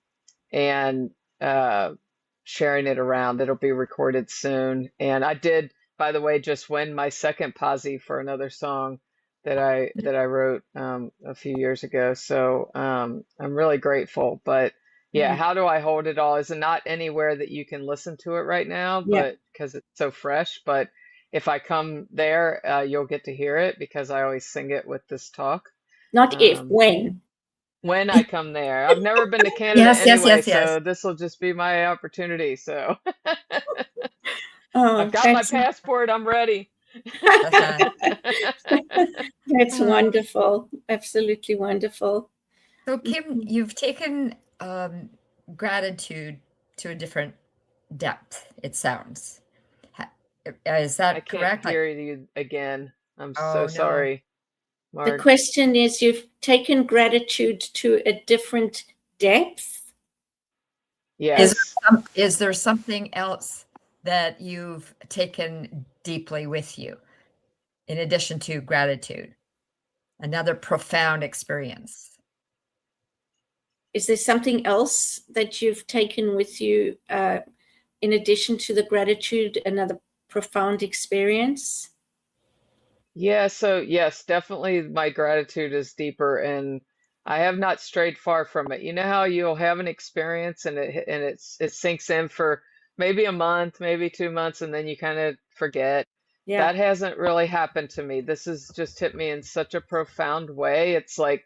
[SPEAKER 5] sharing it around. It'll be recorded soon. And I did, by the way, just win my second posse for another song that I wrote a few years ago. So I'm really grateful. But yeah, How Do I Hold It All is not anywhere that you can listen to it right now, but because it's so fresh. But if I come there, you'll get to hear it because I always sing it with this talk.
[SPEAKER 3] Not if, when.
[SPEAKER 5] When I come there. I've never been to Canada
[SPEAKER 4] Yes, yes,
[SPEAKER 5] anyway,
[SPEAKER 4] yes, yes.
[SPEAKER 5] so this will just be my opportunity. So
[SPEAKER 3] Oh,
[SPEAKER 5] I've got my passport. I'm ready.
[SPEAKER 3] That's wonderful. Absolutely wonderful.
[SPEAKER 4] So Kim, you've taken gratitude to a different depth, it sounds. Is that
[SPEAKER 5] I can't
[SPEAKER 4] correct?
[SPEAKER 5] hear you again. I'm
[SPEAKER 4] Oh,
[SPEAKER 5] so
[SPEAKER 4] no.
[SPEAKER 5] sorry,
[SPEAKER 3] The
[SPEAKER 5] Marg.
[SPEAKER 3] question is, you've taken gratitude to a different depth?
[SPEAKER 5] Yes.
[SPEAKER 4] Is there something else that you've taken deeply with you in addition to gratitude? Another profound experience?
[SPEAKER 3] Is there something else that you've taken with you in addition to the gratitude, another profound experience?
[SPEAKER 5] Yeah, so yes, definitely my gratitude is deeper, and I have not strayed far from it. You know how you'll have an experience and it sinks in for maybe a month, maybe 2 months, and then you kind of forget.
[SPEAKER 3] Yeah.
[SPEAKER 5] That hasn't really happened to me. This has just hit me in such a profound way. It's like,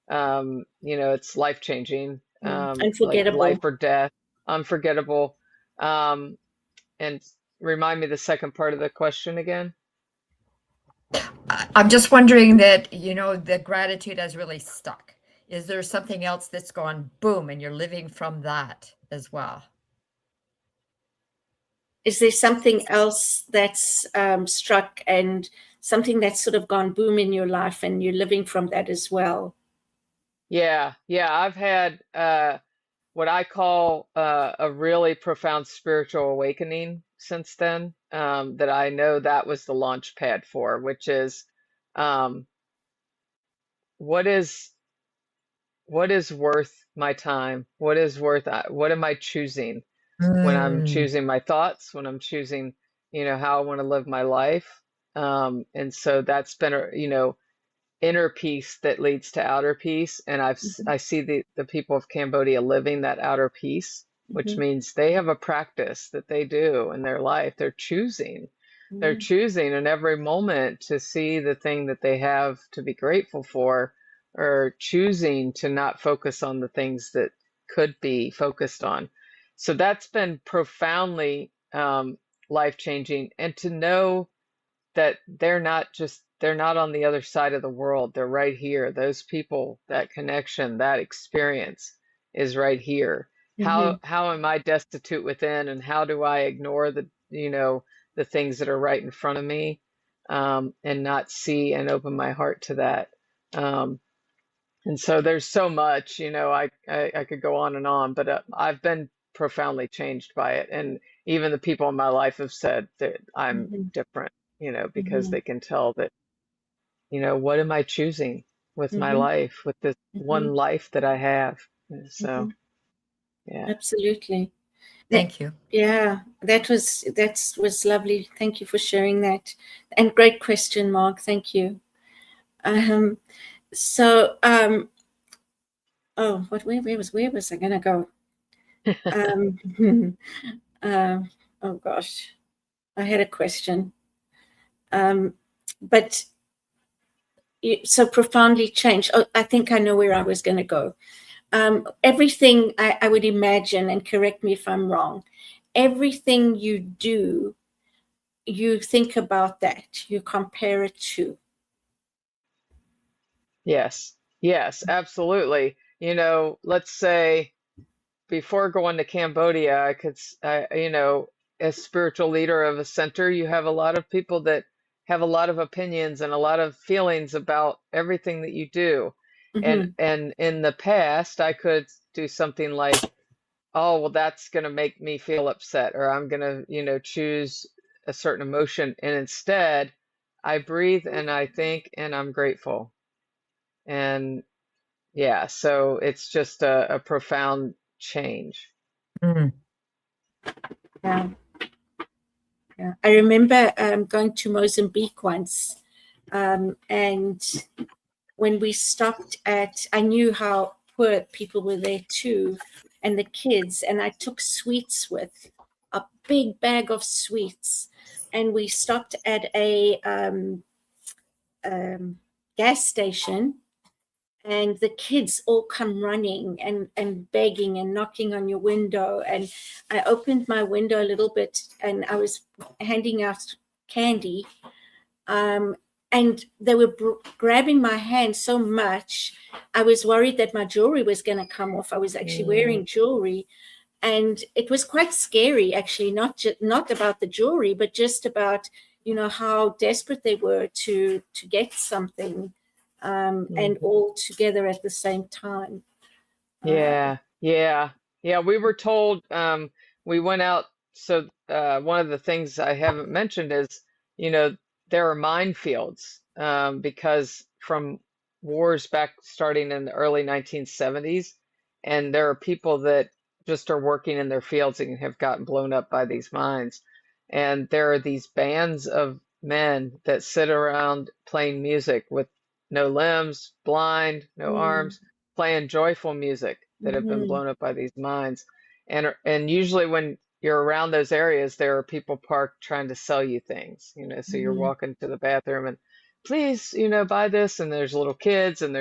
[SPEAKER 5] it's life-changing, like
[SPEAKER 3] Unforgettable.
[SPEAKER 5] life or death, unforgettable. And remind me the second part of the question again.
[SPEAKER 4] I'm just wondering that, the gratitude has really stuck. Is there something else that's gone boom and you're living from that as well?
[SPEAKER 3] Is there something else that's struck and something that's sort of gone boom in your life and you're living from that as well?
[SPEAKER 5] Yeah, I've had what I call a really profound spiritual awakening since then, that I know that was the launch pad for, which is um, what is worth my time? What am I choosing when I'm choosing my thoughts, when I'm choosing, how I want to live my life? And so that's been inner peace that leads to outer peace. And I see the people of Cambodia living that outer peace, which means they have a practice that they do in their life. They're choosing in every moment to see the thing that they have to be grateful for, or choosing to not focus on the things that could be focused on. So that's been profoundly life-changing. And to know that they're not on the other side of the world. They're right here. Those people, that connection, that experience is right here. How am I destitute within, and how do I ignore the things that are right in front of me, and not see and open my heart to that? And so there's so much, I could go on and on, but I've been profoundly changed by it. And even the people in my life have said that I'm different, because they can tell that, what am I choosing with my life, with this one life that I have? So, yeah.
[SPEAKER 3] Absolutely.
[SPEAKER 4] Thank you.
[SPEAKER 3] Yeah, that was lovely. Thank you for sharing that. And great question, Mark. Thank you. So, where was I going to go? Oh gosh, I had a question. But so profoundly changed. Oh, I think I know where I was going to go. Everything I would imagine, and correct me if I'm wrong, everything you do, you think about that, you compare it to.
[SPEAKER 5] Yes, absolutely. Let's say before going to Cambodia, I could, as spiritual leader of a center, you have a lot of people that have a lot of opinions and a lot of feelings about everything that you do.
[SPEAKER 3] Mm-hmm.
[SPEAKER 5] And in the past, I could do something like, oh, well, that's going to make me feel upset, or I'm going to, choose a certain emotion. And instead, I breathe and I think and I'm grateful. And yeah, so it's just a profound change.
[SPEAKER 4] Mm.
[SPEAKER 3] Yeah. Yeah. I remember going to Mozambique once, and when we stopped I knew how poor people were there too, and the kids, and I took sweets with a big bag of sweets, and we stopped at a gas station, and the kids all come running and begging and knocking on your window. And I opened my window a little bit, and I was handing out candy. And they were grabbing my hand so much, I was worried that my jewelry was going to come off. I was actually wearing jewelry. And it was quite scary, actually, not about the jewelry, but just about, how desperate they were to get something, and all together at the same time.
[SPEAKER 5] Yeah, yeah, yeah. We were told, we went out. So one of the things I haven't mentioned is, there are minefields, because from wars back starting in the early 1970s, and there are people that just are working in their fields and have gotten blown up by these mines. And there are these bands of men that sit around playing music with no limbs, blind, no arms, playing joyful music that have been blown up by these mines. And usually when you're around those areas, there are people parked trying to sell you things, so you're walking to the bathroom and please, buy this, and there's little kids, and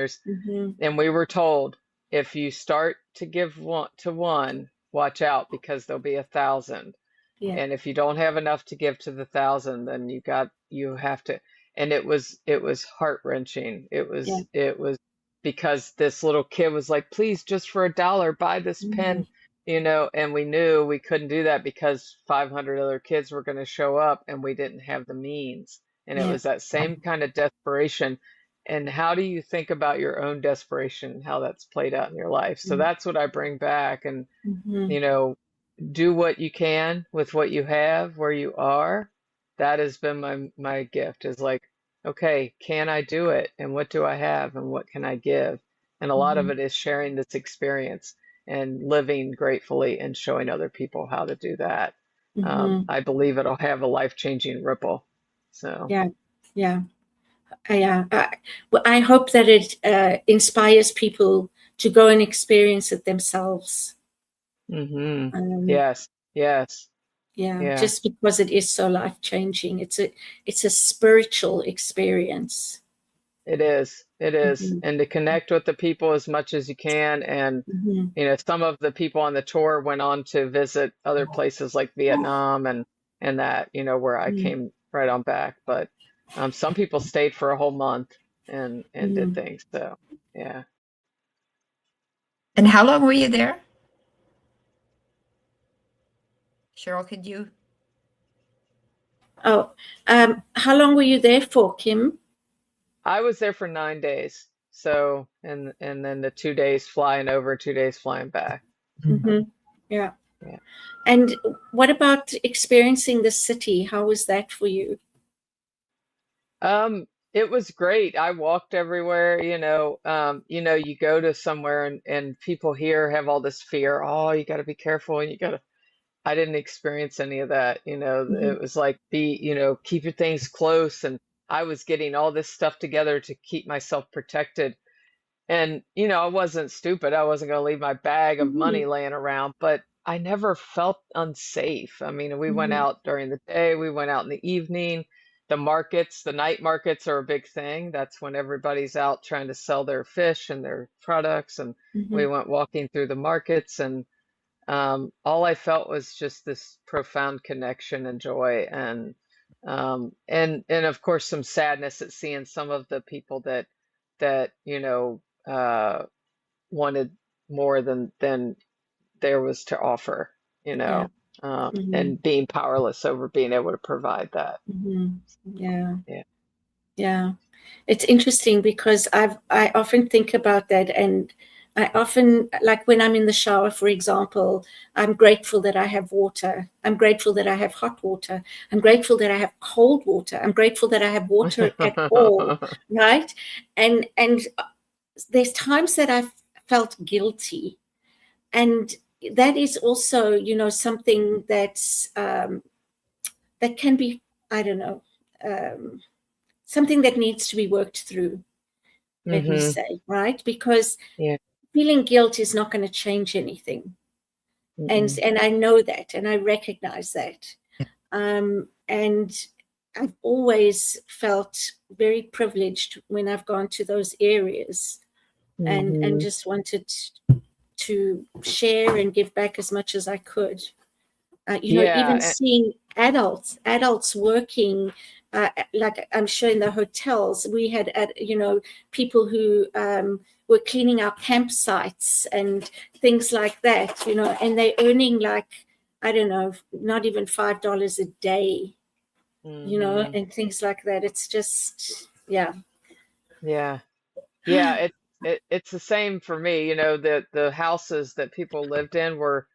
[SPEAKER 5] and we were told, if you start to give one, watch out, because there'll be 1,000.
[SPEAKER 3] Yeah.
[SPEAKER 5] And if you don't have enough to give to the 1,000, then you have to. And it was heart-wrenching. It was because this little kid was like, please, just for $1, buy this pen, and we knew we couldn't do that because 500 other kids were going to show up and we didn't have the means. And it was that same kind of desperation. And how do you think about your own desperation and how that's played out in your life? So that's what I bring back. And, do what you can with what you have where you are. That has been my gift, is like, okay, can I do it? And what do I have? And what can I give? And a lot of it is sharing this experience and living gratefully and showing other people how to do that. I believe it'll have a life-changing ripple. So
[SPEAKER 3] Yeah. Well, I hope that it inspires people to go and experience it themselves.
[SPEAKER 5] Yes. Yeah.
[SPEAKER 3] Just because it is so life-changing. It's a spiritual experience.
[SPEAKER 5] It is. And to connect with the people as much as you can. And, some of the people on the tour went on to visit other places like Vietnam and that, where I came right on back. But some people stayed for a whole month and did things. So, yeah.
[SPEAKER 4] And how long were you there? Cheryl, could you?
[SPEAKER 3] Oh, how long were you there for, Kim?
[SPEAKER 5] I was there for 9 days. So, and then the 2 days flying over, 2 days flying back.
[SPEAKER 3] Yeah. And what about experiencing the city? How was that for you?
[SPEAKER 5] It was great. I walked everywhere, you go to somewhere and people here have all this fear. Oh, you got to be careful, and I didn't experience any of that. It was like, keep your things close. And I was getting all this stuff together to keep myself protected. And, I wasn't stupid. I wasn't going to leave my bag of money laying around, but I never felt unsafe. I mean, we went out during the day, we went out in the evening. The night markets are a big thing. That's when everybody's out trying to sell their fish and their products. And we went walking through the markets, and all I felt was just this profound connection and joy, and of course some sadness at seeing some of the people that wanted more than there was to offer. and being powerless over being able to provide that.
[SPEAKER 3] Yeah.
[SPEAKER 5] Yeah.
[SPEAKER 3] Yeah. It's interesting because I often think about that, and I often, like when I'm in the shower, for example, I'm grateful that I have water. I'm grateful that I have hot water. I'm grateful that I have cold water. I'm grateful that I have water at all, right? And there's times that I've felt guilty, and that is also, you know, something that's that can be, I don't know, something that needs to be worked through, let me say, right? Because
[SPEAKER 5] Yeah.
[SPEAKER 3] feeling guilt is not going to change anything. And I know that, and I recognize that. And I've always felt very privileged when I've gone to those areas, and just wanted to share and give back as much as I could. You know, even
[SPEAKER 5] Yeah.
[SPEAKER 3] seeing adults working, like I'm sure in the hotels, we had, you know, people who were cleaning our campsites and things like that, you know, and they're earning like, I don't know, not even $5 a day, you know, and things like that. It's just, yeah.
[SPEAKER 5] Yeah. Yeah. It's the same for me. You know, the houses that people lived in were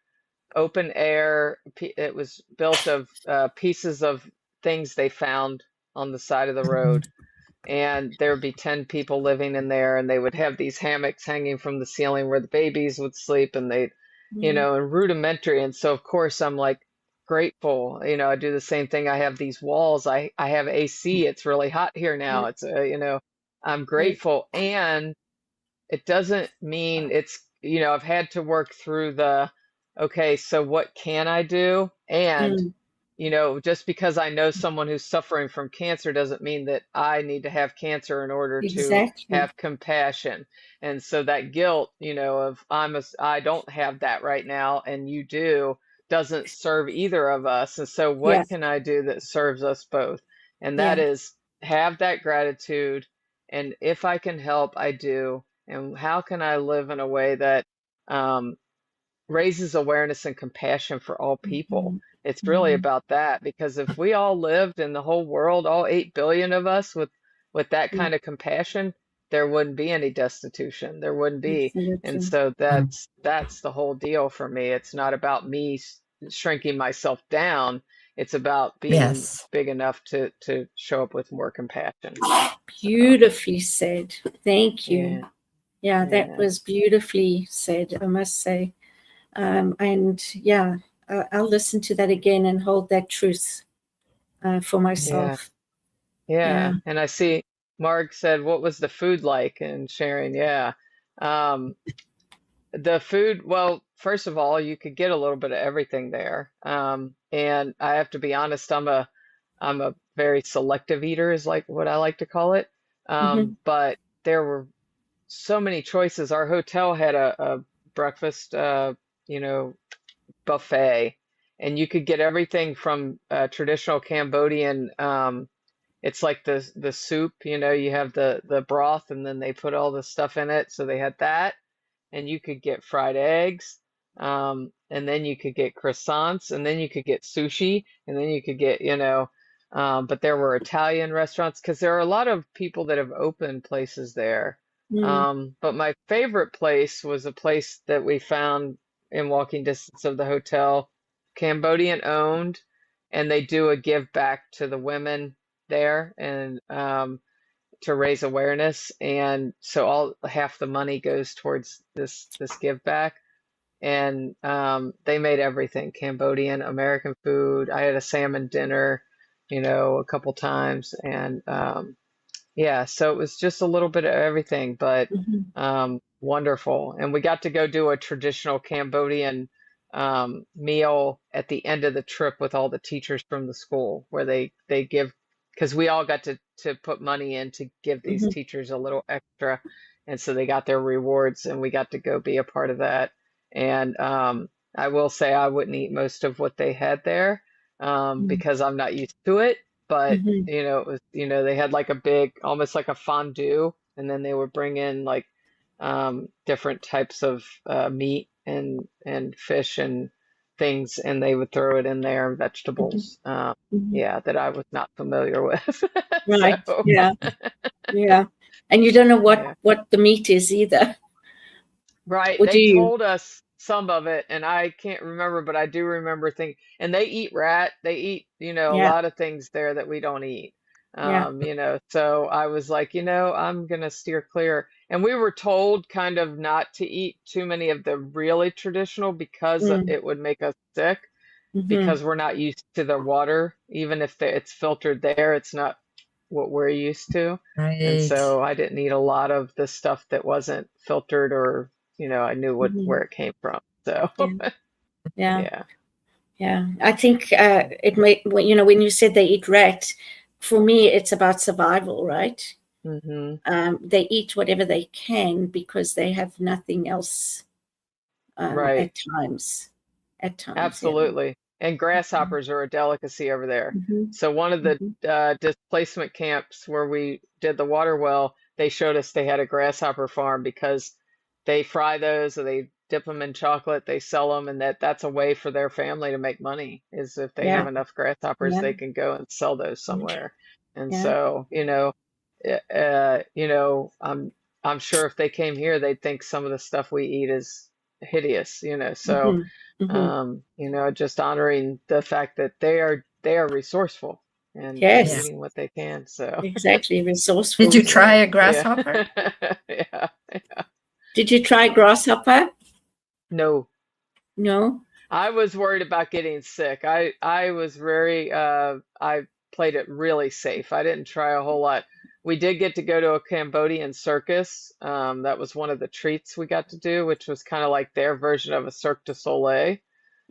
[SPEAKER 5] open air. It was built of pieces of things they found on the side of the road. And there would be 10 people living in there, and they would have these hammocks hanging from the ceiling where the babies would sleep, and they, you know, and rudimentary. And so, of course, I'm like grateful. You know, I do the same thing. I have these walls. I have AC. It's really hot here now. It's, you know, I'm grateful. And it doesn't mean it's, you know, I've had to work through the, okay, so what can I do? And, you know, just because I know someone who's suffering from cancer doesn't mean that I need to have cancer in order to
[SPEAKER 3] Exactly.
[SPEAKER 5] have compassion. And so that guilt, you know, of I don't have that right now and you do, doesn't serve either of us. And so
[SPEAKER 3] Yeah.
[SPEAKER 5] what can I do that serves us both? And that
[SPEAKER 3] Yeah.
[SPEAKER 5] is have that gratitude. And if I can help, I do. And how can I live in a way that raises awareness and compassion for all people? It's really about that, because if we all lived in the whole world, all 8 billion of us, with that kind of compassion, there wouldn't be any destitution. There wouldn't be. And
[SPEAKER 3] Absolutely.
[SPEAKER 5] so that's the whole deal for me. It's not about me shrinking myself down. It's about being
[SPEAKER 4] Yes.
[SPEAKER 5] big enough to show up with more compassion.
[SPEAKER 3] Beautifully said. Thank you.
[SPEAKER 5] Yeah.
[SPEAKER 3] Yeah, that
[SPEAKER 5] Yeah.
[SPEAKER 3] was beautifully said, I must say. And yeah, I'll listen to that again and hold that truth for
[SPEAKER 5] Yeah.
[SPEAKER 3] myself.
[SPEAKER 5] Yeah. And I see Mark said, what was the food like? And sharing, yeah. The food, well, first of all, you could get a little bit of everything there. And I have to be honest, I'm a very selective eater, is like what I like to call it. But there were so many choices. Our hotel had a breakfast, you know, buffet, and you could get everything from traditional Cambodian. It's like the soup, you know, you have the broth, and then they put all the stuff in it. So they had that, and you could get fried eggs, and then you could get croissants, and then you could get sushi, and then you could get, you know, but there were Italian restaurants because there are a lot of people that have opened places there. But my favorite place was a place that we found in walking distance of the hotel, Cambodian owned, and they do a give back to the women there, and to raise awareness. And so all half the money goes towards this give back. And they made everything Cambodian, American food. I had a salmon dinner, you know, a couple times, and yeah, so it was just a little bit of everything, but wonderful. And we got to go do a traditional Cambodian meal at the end of the trip with all the teachers from the school, where they give, because we all got to put money in to give these teachers a little extra, and so they got their rewards, and we got to go be a part of that. And I will say I wouldn't eat most of what they had there, because I'm not used to it. But you know, it was, you know, they had like a big, almost like a fondue, and then they would bring in like different types of meat and fish and things, and they would throw it in there, and vegetables. Yeah, that I was not familiar with.
[SPEAKER 3] Right.
[SPEAKER 5] So,
[SPEAKER 3] Yeah. Yeah. And you don't know
[SPEAKER 5] yeah.
[SPEAKER 3] what the meat is either.
[SPEAKER 5] Right.
[SPEAKER 3] Or do
[SPEAKER 5] They
[SPEAKER 3] you?
[SPEAKER 5] told us some of it, and I can't remember, but I do remember thinking, and they eat rat. They eat, a
[SPEAKER 3] Yeah.
[SPEAKER 5] lot of things there that we don't eat.
[SPEAKER 3] Yeah.
[SPEAKER 5] So I was like, I'm gonna steer clear. And we were told kind of not to eat too many of the really traditional because
[SPEAKER 3] Mm.
[SPEAKER 5] it would make us sick,
[SPEAKER 3] Mm-hmm.
[SPEAKER 5] because we're not used to the water. Even if it's filtered there, it's not what we're used to. And
[SPEAKER 4] Right.
[SPEAKER 5] so I didn't eat a lot of the stuff that wasn't filtered, or, I knew
[SPEAKER 3] Mm-hmm.
[SPEAKER 5] where it came from. So,
[SPEAKER 3] Yeah. Yeah.
[SPEAKER 5] yeah.
[SPEAKER 3] Yeah. I think it may, when you said they eat rat, for me, it's about survival, right?
[SPEAKER 5] Hmm.
[SPEAKER 3] They eat whatever they can because they have nothing else
[SPEAKER 5] Right.
[SPEAKER 3] at times. At times, yeah.
[SPEAKER 5] Absolutely. And grasshoppers are a delicacy over there.
[SPEAKER 3] Mm-hmm.
[SPEAKER 5] So one of the displacement camps where we did the water well, they showed us they had a grasshopper farm, because they fry those, or they dip them in chocolate, they sell them, and that's a way for their family to make money, is if they
[SPEAKER 3] Yeah.
[SPEAKER 5] have enough grasshoppers,
[SPEAKER 3] Yeah.
[SPEAKER 5] they can go and sell those somewhere. And
[SPEAKER 3] Yeah.
[SPEAKER 5] so, I'm sure if they came here, they'd think some of the stuff we eat is hideous, so
[SPEAKER 3] Mm-hmm. Mm-hmm.
[SPEAKER 5] just honoring the fact that they are resourceful, and
[SPEAKER 3] Yes.
[SPEAKER 5] eating what they can. So
[SPEAKER 3] Exactly. Resourceful.
[SPEAKER 4] Did you try a
[SPEAKER 5] yeah.
[SPEAKER 4] grasshopper?
[SPEAKER 5] Yeah.
[SPEAKER 3] Did you try grasshopper?
[SPEAKER 5] No,
[SPEAKER 3] No.
[SPEAKER 5] I was worried about getting sick. I was very I played it really safe. I didn't try a whole lot. We did get to go to a Cambodian circus. That was one of the treats we got to do, which was kind of like their version of a Cirque du Soleil.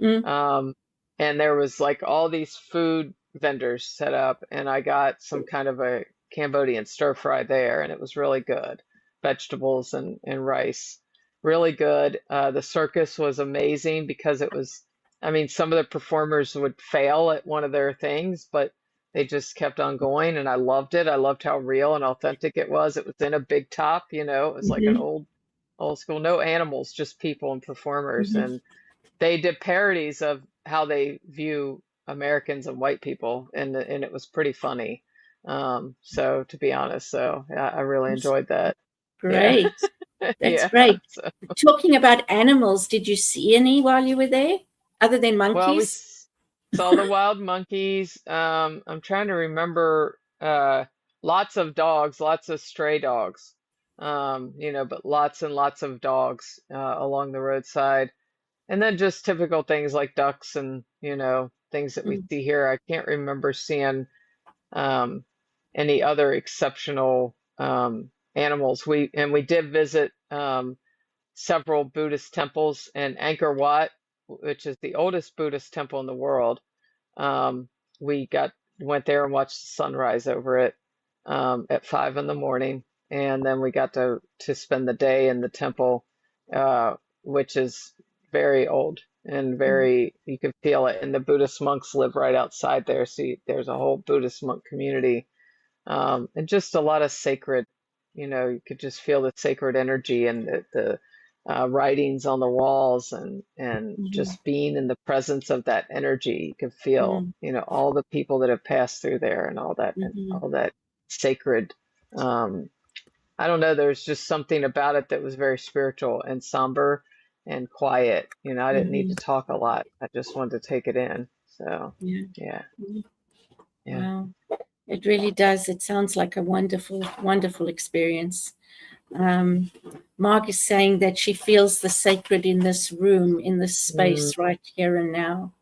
[SPEAKER 3] Mm.
[SPEAKER 5] And there was like all these food vendors set up, and I got some kind of a Cambodian stir fry there, and it was really good. Vegetables and rice. Really good. The circus was amazing, because some of the performers would fail at one of their things, but they just kept on going, and I loved it. I loved how real and authentic it was. It was in a big top, it was like an
[SPEAKER 3] Mm-hmm.
[SPEAKER 5] old school, no animals, just people and performers.
[SPEAKER 3] Mm-hmm.
[SPEAKER 5] And they did parodies of how they view Americans and white people, and it was pretty funny. So to be honest, I really enjoyed that. Yeah.
[SPEAKER 3] Great. That's
[SPEAKER 5] Yeah.
[SPEAKER 3] great.
[SPEAKER 5] So,
[SPEAKER 3] Talking about animals, did you see any while you were there, other than
[SPEAKER 5] well, we
[SPEAKER 3] monkeys?
[SPEAKER 5] saw the wild monkeys. I'm trying to remember, lots of dogs, lots of stray dogs. But lots and lots of dogs along the roadside. And then just typical things like ducks, and, things that we
[SPEAKER 3] Mm.
[SPEAKER 5] see here. I can't remember seeing um, any other exceptional animals. We did visit several Buddhist temples, and Angkor Wat, which is the oldest Buddhist temple in the world. Um, we went there and watched the sunrise over it at 5 in the morning, and then we got to spend the day in the temple, which is very old and very, you can feel it. And the Buddhist monks live right outside there, so there's a whole Buddhist monk community, and just a lot of sacred. You could just feel the sacred energy, and the writings on the walls, and
[SPEAKER 3] Mhm.
[SPEAKER 5] just being in the presence of that energy. You can feel,
[SPEAKER 3] Mhm.
[SPEAKER 5] all the people that have passed through there, and
[SPEAKER 3] Mhm.
[SPEAKER 5] all that sacred. Um, I don't know, there's just something about it that was very spiritual and somber and quiet. I didn't need to
[SPEAKER 3] Mhm.
[SPEAKER 5] talk a lot. I just wanted to take it in. So,
[SPEAKER 3] Yeah.
[SPEAKER 5] yeah,
[SPEAKER 3] Mhm.
[SPEAKER 5] yeah.
[SPEAKER 3] Wow. It really does. It sounds like a wonderful, wonderful experience. Um, Mark is saying that she feels the sacred in this room, in this
[SPEAKER 5] Mm,
[SPEAKER 3] space right here and now.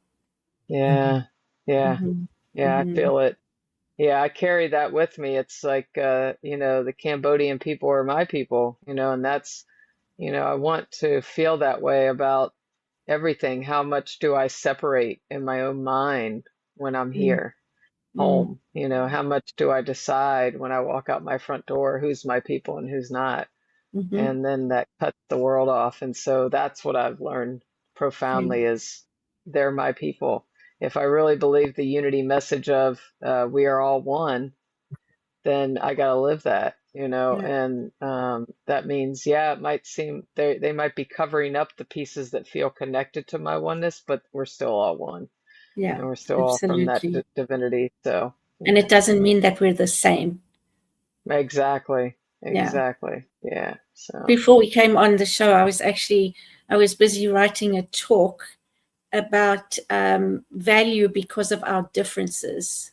[SPEAKER 5] yeah, yeah,
[SPEAKER 3] Mhm.
[SPEAKER 5] yeah, I
[SPEAKER 3] Mhm.
[SPEAKER 5] feel it. Yeah, I carry that with me. It's like, the Cambodian people are my people, and that's, I want to feel that way about everything. How much do I separate in my own mind when I'm
[SPEAKER 3] Mm.
[SPEAKER 5] here,
[SPEAKER 3] Mm.
[SPEAKER 5] home? How much do I decide when I walk out my front door who's my people and who's not?
[SPEAKER 3] Mhm.
[SPEAKER 5] And then that cuts the world off. And so that's what I've learned
[SPEAKER 3] Yeah.
[SPEAKER 5] profoundly, is they're my people. If I really believe the unity message of we are all one, then I got to live that. and that means, yeah, it might seem they might be covering up the pieces that feel connected to my oneness, but we're still all one.
[SPEAKER 3] Yeah,
[SPEAKER 5] We're still all from that
[SPEAKER 3] absolutely.
[SPEAKER 5] divinity. So,
[SPEAKER 3] And it doesn't mean that we're the same.
[SPEAKER 5] exactly.
[SPEAKER 3] Yeah.
[SPEAKER 5] Exactly. Yeah. So,
[SPEAKER 3] Before we came on the show, I was busy writing a talk about value because of our differences.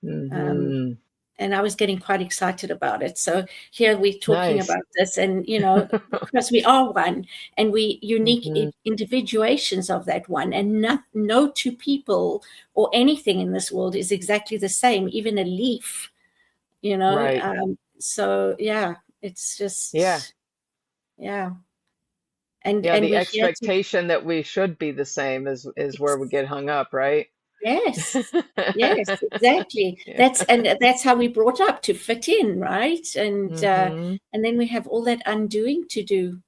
[SPEAKER 5] mhm.
[SPEAKER 3] And I was getting quite excited about it. So here we're talking
[SPEAKER 5] Nice.
[SPEAKER 3] about this, and because we are one, and we unique
[SPEAKER 5] Mhm.
[SPEAKER 3] individuations of that one, and no two people or anything in this world is exactly the same, even a leaf,
[SPEAKER 5] Right.
[SPEAKER 3] so yeah, it's just
[SPEAKER 5] Yeah.
[SPEAKER 3] yeah, and
[SPEAKER 5] Yeah. The
[SPEAKER 3] we're here to
[SPEAKER 5] expectation that we should be the same is where we get hung up, right?
[SPEAKER 3] yes. Yes, exactly.
[SPEAKER 5] Yeah.
[SPEAKER 3] That's how we brought up, to fit in, right?
[SPEAKER 5] Mhm.
[SPEAKER 3] And then we have all that undoing to do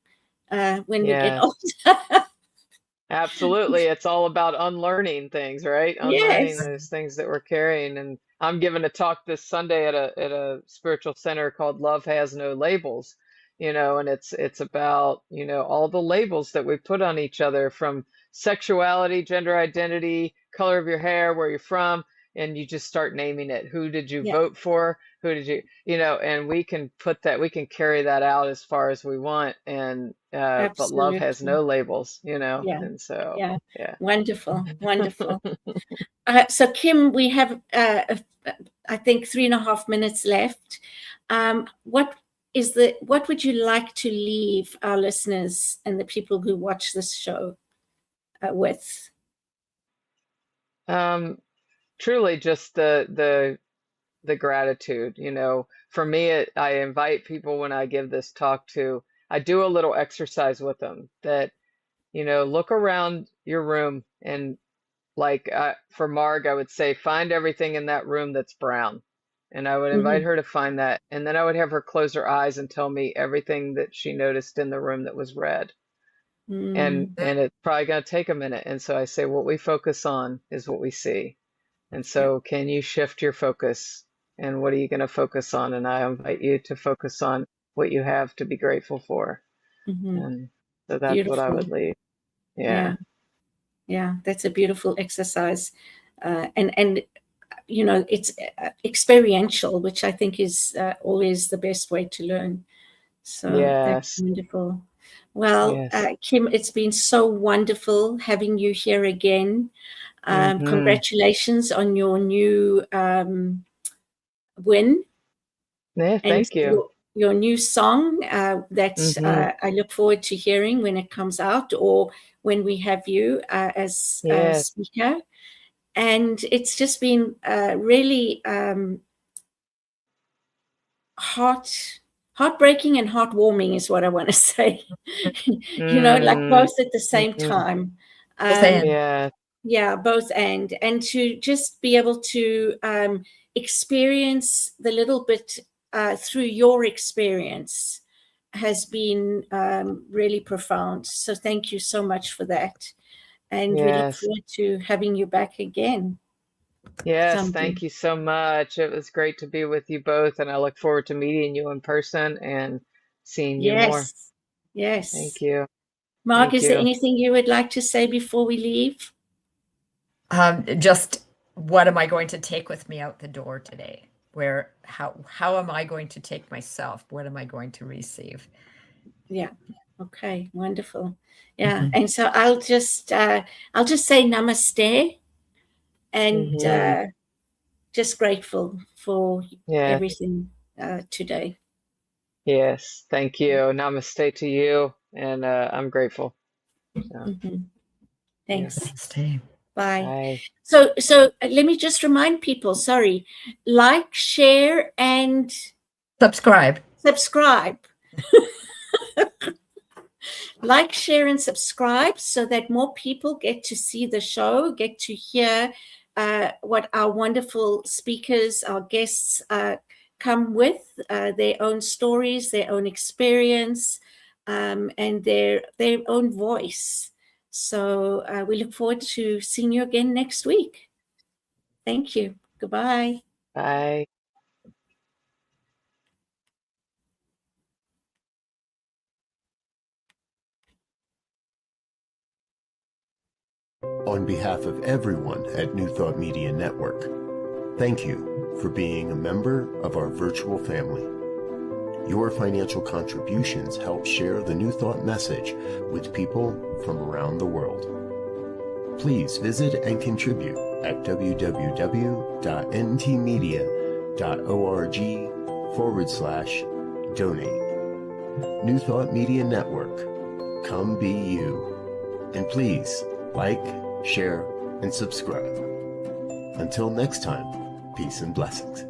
[SPEAKER 3] when we get
[SPEAKER 5] Yeah.
[SPEAKER 3] older.
[SPEAKER 5] Absolutely. It's all about unlearning things, right? Unlearning
[SPEAKER 3] Yes.
[SPEAKER 5] those things that we're carrying. And I'm giving a talk this Sunday at a spiritual center called Love Has No Labels, and it's about, all the labels that we put on each other, from sexuality, gender identity, color of your hair, where you're from, and you just start naming it. Who did you
[SPEAKER 3] Yeah,
[SPEAKER 5] vote for? Who did and we can we can carry that out as far as we want. And but love has
[SPEAKER 3] absolutely.
[SPEAKER 5] no labels,
[SPEAKER 3] Yeah,
[SPEAKER 5] and so,
[SPEAKER 3] yeah.
[SPEAKER 5] yeah.
[SPEAKER 3] Wonderful, wonderful. So Kim, we have I think 3.5 minutes left. What would you like to leave our listeners and the people who watch this show with?
[SPEAKER 5] Truly just the gratitude, for me, I invite people, when I give this talk, I do a little exercise with them that, look around your room, and like, for Marg, I would say, find everything in that room that's brown. And I would invite
[SPEAKER 3] Mm-hmm.
[SPEAKER 5] her to find that. And then I would have her close her eyes and tell me everything that she noticed in the room that was red. And it's probably going to take a minute. And so I say, what we focus on is what we see. And
[SPEAKER 3] Yeah.
[SPEAKER 5] so, can you shift your focus? And what are you going to focus on? And I invite you to focus on what you have to be grateful for.
[SPEAKER 3] Mm-hmm.
[SPEAKER 5] And so that's what I
[SPEAKER 3] Beautiful.
[SPEAKER 5] would leave.
[SPEAKER 3] Yeah. Yeah, that's a beautiful exercise. And it's experiential, which I think is always the best way to learn. So that's
[SPEAKER 5] Yes.
[SPEAKER 3] wonderful. Well,
[SPEAKER 5] Yes.
[SPEAKER 3] Kim, it's been so wonderful having you here again.
[SPEAKER 5] Hmm.
[SPEAKER 3] Congratulations on your new win,
[SPEAKER 5] Yeah,
[SPEAKER 3] and
[SPEAKER 5] thank you.
[SPEAKER 3] your new song that
[SPEAKER 5] Hmm.
[SPEAKER 3] I look forward to hearing when it comes out, or when we have you as a
[SPEAKER 5] Yes.
[SPEAKER 3] speaker. And it's just been really heartbreaking and heartwarming is what I want to say. Like both at the same
[SPEAKER 5] Mm-hmm.
[SPEAKER 3] time.
[SPEAKER 5] Yeah.
[SPEAKER 3] Yeah, both and to just be able to experience the little bit through your experience has been really profound. So thank you so much for that. And we look
[SPEAKER 5] Yes.
[SPEAKER 3] forward to having you back again
[SPEAKER 5] Yes.
[SPEAKER 3] someday.
[SPEAKER 5] Thank you so much. It was great to be with you both, and I look forward to meeting you in person and seeing you more.
[SPEAKER 3] Yes, yes.
[SPEAKER 5] Thank you.
[SPEAKER 3] Mark,
[SPEAKER 5] Thank
[SPEAKER 3] is there
[SPEAKER 5] you.
[SPEAKER 3] anything you would like to say before we leave?
[SPEAKER 4] Just, what am I going to take with me out the door today? How am I going to take myself? What am I going to receive?
[SPEAKER 3] Yeah. Okay. Wonderful. Yeah. And so I'll just say namaste, and
[SPEAKER 5] Hmm.
[SPEAKER 3] just grateful for
[SPEAKER 5] Yeah.
[SPEAKER 3] everything today.
[SPEAKER 5] Yes. Thank you. Namaste to you. And I'm grateful. So,
[SPEAKER 3] Thanks.
[SPEAKER 5] yes.
[SPEAKER 4] Stay.
[SPEAKER 3] Bye.
[SPEAKER 5] Bye.
[SPEAKER 3] So let me just remind people, sorry, like, share, and
[SPEAKER 4] Subscribe.
[SPEAKER 3] Like, share, and subscribe so that more people get to see the show, get to hear what our wonderful speakers, our guests come with, their own stories, their own experience, and their own voice. So we look forward to seeing you again next week. Thank you. Goodbye.
[SPEAKER 5] Bye.
[SPEAKER 7] On behalf of everyone at New Thought Media Network, thank you for being a member of our virtual family. Your financial contributions help share the New Thought message with people from around the world. Please visit and contribute at www.ntmedia.org/donate. New Thought Media Network, come be you. And please like, share, and subscribe. Until next time, peace and blessings.